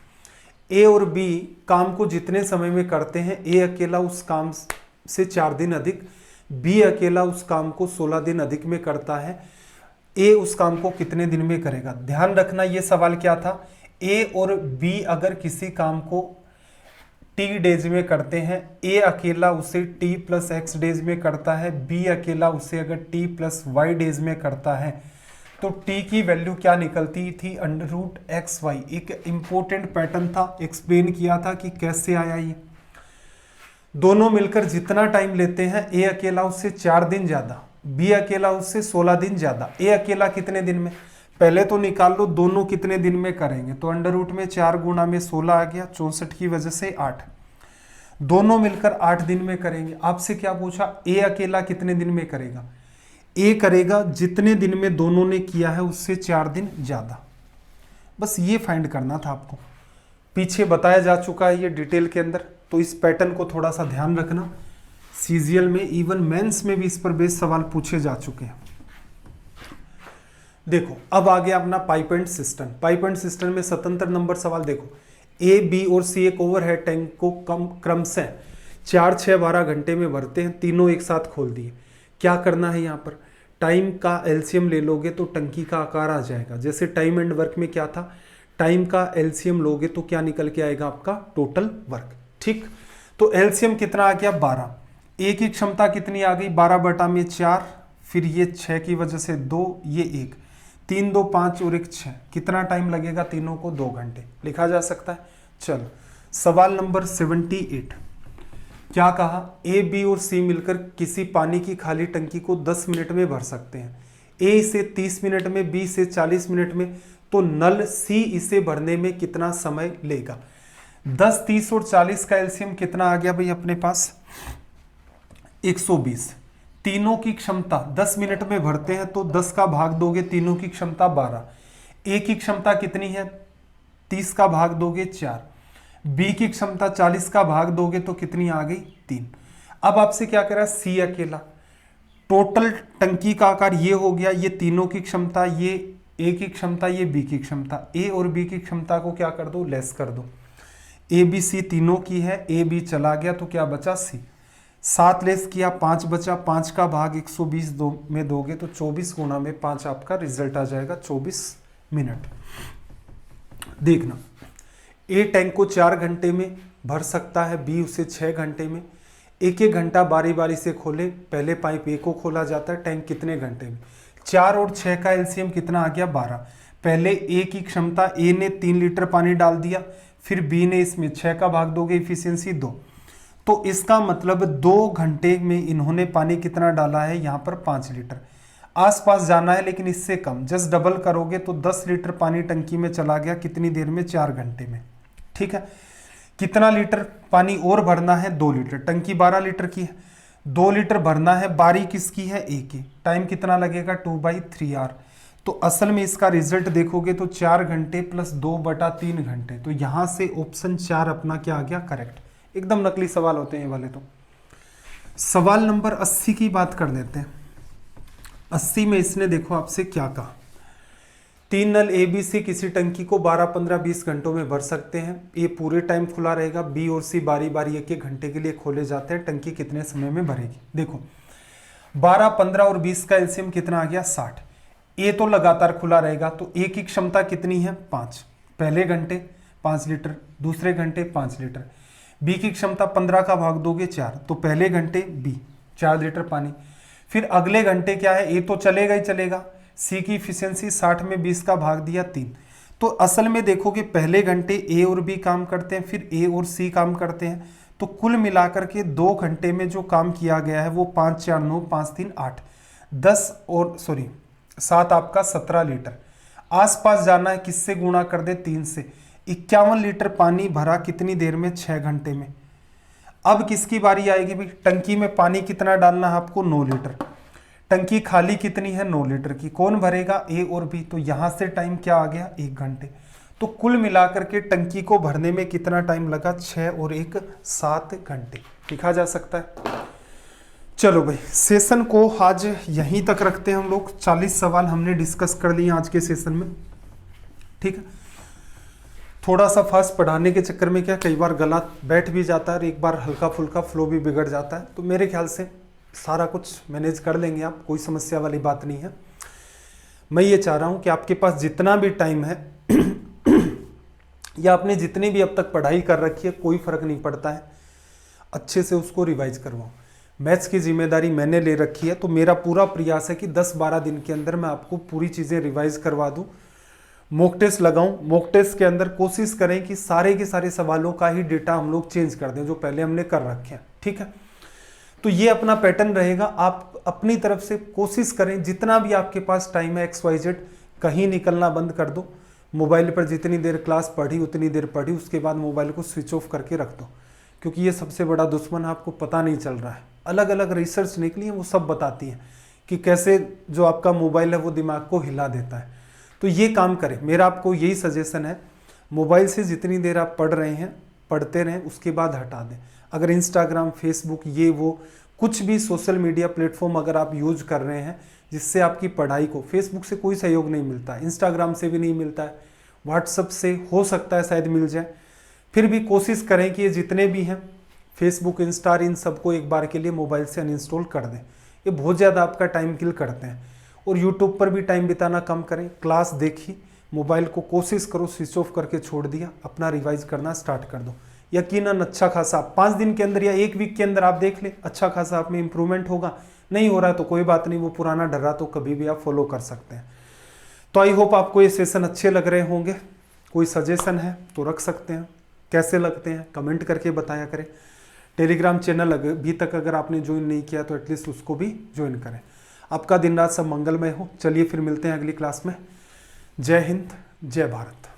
ए और बी काम को जितने समय में करते हैं, ए अकेला उस काम से 4 दिन अधिक, बी अकेला उस काम को 16 दिन अधिक में करता है। ए उस काम को कितने दिन में करेगा। ध्यान रखना ये सवाल क्या था, ए और बी अगर किसी काम को टी डेज में करते हैं, ए अकेला उसे टी + x डेज में करता है, बी अकेला उसे अगर टी + y डेज में करता है, तो t की वैल्यू क्या निकलती थी √xy। एक इंपॉर्टेंट पैटर्न था, एक्सप्लेन किया था कि कैसे आया ये। दोनों मिलकर जितना टाइम लेते हैं, ए अकेला उससे 4 दिन ज्यादा, बी अकेला उससे 16 दिन ज्यादा। ए अकेला कितने दिन में, पहले तो निकाल लो दोनों कितने दिन में करेंगे, तो √ में 4 गुणा में 16 आ गया, 64 की वजह से 8। दोनों मिलकर 8 दिन में करेंगे। आपसे क्या पूछा, ए अकेला कितने दिन में करेगा, ए करेगा जितने दिन में दोनों ने किया है उससे 4 दिन ज्यादा। बस ये फाइंड करना था आपको, पीछे बताया जा चुका है ये डिटेल के अंदर, तो इस पैटर्न को थोड़ा सा ध्यान रखना। सीजीएल में, इवन मेंस में भी इस पर बेस्ड सवाल पूछे जा चुके हैं। देखो अब आ गया अपना pipe and system. Pipe and system में स्वतंत्र नंबर सवाल देखो, ए, बी और सी एक ओवरहेड टैंक को क्रमशः 4 6 12 घंटे में भरते हैं, तीनों एक साथ खोल दिए। क्या करना है यहाँ पर, टाइम का एलसीएम ले लोगे तो टंकी का आकार आ जाएगा। जैसे टाइम एंड वर्क में क्या था, टाइम का एलसीएम लोगे तो क्या निकल के आएगा आपका टोटल वर्क। ठीक, तो एलसीएम कितना आ गया 12। ए की क्षमता कितनी आ गई 12/4, फिर ये 6 की वजह से 2, ये 1, 3 2 5 और 1 6। कितना टाइम लगेगा तीनों को 2 घंटे, लिखा जा सकता है। चलो सवाल नंबर 78, क्या कहा, ए बी और सी मिलकर किसी पानी की खाली टंकी को 10 मिनट में भर सकते हैं। ए इसे 30 मिनट में, बी इसे 40 मिनट में, तो नल सी इसे भरने में कितना समय लेगा। 10, 30 और 40 का एलसीएम कितना आ गया भाई अपने पास, 120। तीनों की क्षमता 10 मिनट में भरते हैं तो 10 का भाग दोगे, तीनों की क्षमता 12। ए की क्षमता कितनी है, 30 का भाग दोगे 4। बी की क्षमता 40 का भाग दोगे तो कितनी आ गई, 3। अब आपसे क्या कह रहा है, सी अकेला। टोटल टंकी का आकार ये हो गया, ये तीनों की क्षमता, ये ए की क्षमता, ये बी की क्षमता। ए और बी की क्षमता को क्या कर दो, लेस कर दो। ए बी सी तीनों की है, ए बी चला गया तो क्या बचा, सी। 7 लेस किया, 5 बचा। 5 का भाग 120 में दोगे तो 24 गुना में 5 आपका रिजल्ट आ जाएगा 24 मिनट। देखना, ए टैंक को 4 घंटे में भर सकता है, बी उसे 6 घंटे में। एक एक घंटा बारी बारी से खोले, पहले पाइप ए को खोला जाता है, टैंक कितने घंटे में। 4 और 6 का एलसीएम कितना आ गया, 12। पहले ए की क्षमता, ए ने 3 लीटर पानी डाल दिया, फिर बी ने इसमें 6 का भाग दोगे, इफिशियंसी 2। तो इसका मतलब 2 घंटे में इन्होंने पानी कितना डाला है, यहाँ पर 5 लीटर। आसपास जाना है लेकिन इससे कम, जस्ट डबल करोगे तो 10 लीटर पानी टंकी में चला गया, कितनी देर में, 4 घंटे में। ठीक है, कितना लीटर पानी और भरना है, 2 लीटर। टंकी 12 लीटर की है, 2 लीटर भरना है। बारी किसकी है, ए की। टाइम कितना लगेगा, 2/3 आवर। तो असल में इसका रिजल्ट देखोगे तो 4 घंटे प्लस 2/3 घंटे। तो यहां से ऑप्शन 4 अपना क्या आ गया, करेक्ट। एकदम नकली सवाल होते हैं ये वाले। तो सवाल नंबर 80 की बात कर लेते हैं। 80 में इसने देखो आपसे क्या कहा, 3 नल ए बी सी किसी टंकी को 12, 15, 20 घंटों में भर सकते हैं। ए पूरे टाइम खुला रहेगा, बी और सी बारी बारी एक एक घंटे के लिए खोले जाते हैं। टंकी कितने समय में भरेगी, देखो 12, 15 और 20 का एलसीएम कितना आ गया, 60। ए तो लगातार खुला रहेगा, तो ए की क्षमता कितनी है, 5। पहले घंटे 5 लीटर, दूसरे घंटे 5 लीटर। बी की क्षमता 15 का भाग दोगे 4, तो पहले घंटे बी 4 लीटर पानी। फिर अगले घंटे क्या है, ए तो चलेगा ही चलेगा। सी की इफिशियंसी 60 में 20 का भाग दिया 3। तो असल में देखोगे पहले घंटे ए और बी काम करते हैं, फिर ए और सी काम करते हैं। तो कुल मिलाकर के 2 घंटे में जो काम किया गया है वो 5, 4, 9, 5, 3, 8, 10 और 7 आपका 17 लीटर। आसपास जाना है, किससे गुणा कर दे, 3 से। 51 लीटर पानी भरा कितनी देर में, 6 घंटे में। अब किसकी बारी आएगी भाई, टंकी में पानी कितना डालना है आपको, 9 लीटर। टंकी खाली कितनी है, 9 लीटर की। कौन भरेगा, ए और बी। तो यहां से टाइम क्या आ गया, 1 घंटे। तो कुल मिलाकर के टंकी को भरने में कितना टाइम लगा, 6 और 1 7 घंटे। लिखा जा सकता है। चलो भाई, सेशन को आज यहीं तक रखते हैं हम लोग। 40 सवाल हमने डिस्कस कर लिए आज के सेशन में। ठीक है, थोड़ा सा फास्ट पढ़ाने के चक्कर में क्या कई बार गला बैठ भी जाता है और एक बार हल्का फुल्का फ्लो भी बिगड़ जाता है। तो मेरे ख्याल से सारा कुछ मैनेज कर लेंगे आप, कोई समस्या वाली बात नहीं है। मैं ये चाह रहा हूँ कि आपके पास जितना भी टाइम है या आपने जितनी भी अब तक पढ़ाई कर रखी है, कोई फर्क नहीं पड़ता है, अच्छे से उसको रिवाइज करवाओ। मैथ्स की जिम्मेदारी मैंने ले रखी है, तो मेरा पूरा प्रयास है कि 10-12 दिन के अंदर मैं आपको पूरी चीज़ें रिवाइज करवा दूँ, मॉक टेस्ट लगाऊं। मॉक टेस्ट के अंदर कोशिश करें कि सारे के सारे सवालों का ही डेटा हम लोग चेंज कर दें जो पहले हमने कर रखे हैं। ठीक है, तो ये अपना पैटर्न रहेगा। आप अपनी तरफ से कोशिश करें, जितना भी आपके पास टाइम है XYZ, कहीं निकलना बंद कर दो। मोबाइल पर जितनी देर क्लास पढ़ी उतनी देर पढ़ी, उसके बाद मोबाइल को स्विच ऑफ करके रख दो, क्योंकि ये सबसे बड़ा दुश्मन आपको पता नहीं चल रहा है। अलग अलग रिसर्च निकली है, वो सब बताती हैं कि कैसे जो आपका मोबाइल है वो दिमाग को हिला देता है। तो ये काम करें, मेरा आपको यही सजेशन है। मोबाइल से जितनी देर आप पढ़ रहे हैं पढ़ते रहें, उसके बाद हटा दें। अगर इंस्टाग्राम, फेसबुक, ये वो कुछ भी सोशल मीडिया प्लेटफॉर्म अगर आप यूज कर रहे हैं जिससे आपकी पढ़ाई को, फेसबुक से कोई सहयोग नहीं मिलता है, इंस्टाग्राम से भी नहीं मिलता है, व्हाट्सएप से हो सकता है शायद मिल जाए, फिर भी कोशिश करें कि ये जितने भी हैं फेसबुक, इंस्टा, इन सबको एक बार के लिए मोबाइल से अनइंस्टॉल कर दें। ये बहुत ज़्यादा आपका टाइम किल करते हैं। और यूट्यूब पर भी टाइम बिताना कम करें। क्लास देखी, मोबाइल को कोशिश करो स्विच ऑफ करके छोड़ दिया, अपना रिवाइज करना स्टार्ट कर दो। यकीनन अच्छा खासा 5 दिन के अंदर या 1 वीक के अंदर आप देख ले, अच्छा खासा आप में इंप्रूवमेंट होगा। नहीं हो रहा है तो कोई बात नहीं, वो पुराना डरा तो कभी भी आप फॉलो कर सकते हैं। तो आई होप आपको ये सेशन अच्छे लग रहे होंगे। कोई सजेशन है तो रख सकते हैं, कैसे लगते हैं कमेंट करके बताया करें। टेलीग्राम चैनल अभी तक अगर आपने ज्वाइन नहीं किया तो एटलीस्ट उसको भी ज्वाइन करें। आपका दिन रात सब मंगलमय हो। चलिए फिर मिलते हैं अगली क्लास में। जय हिंद, जय भारत।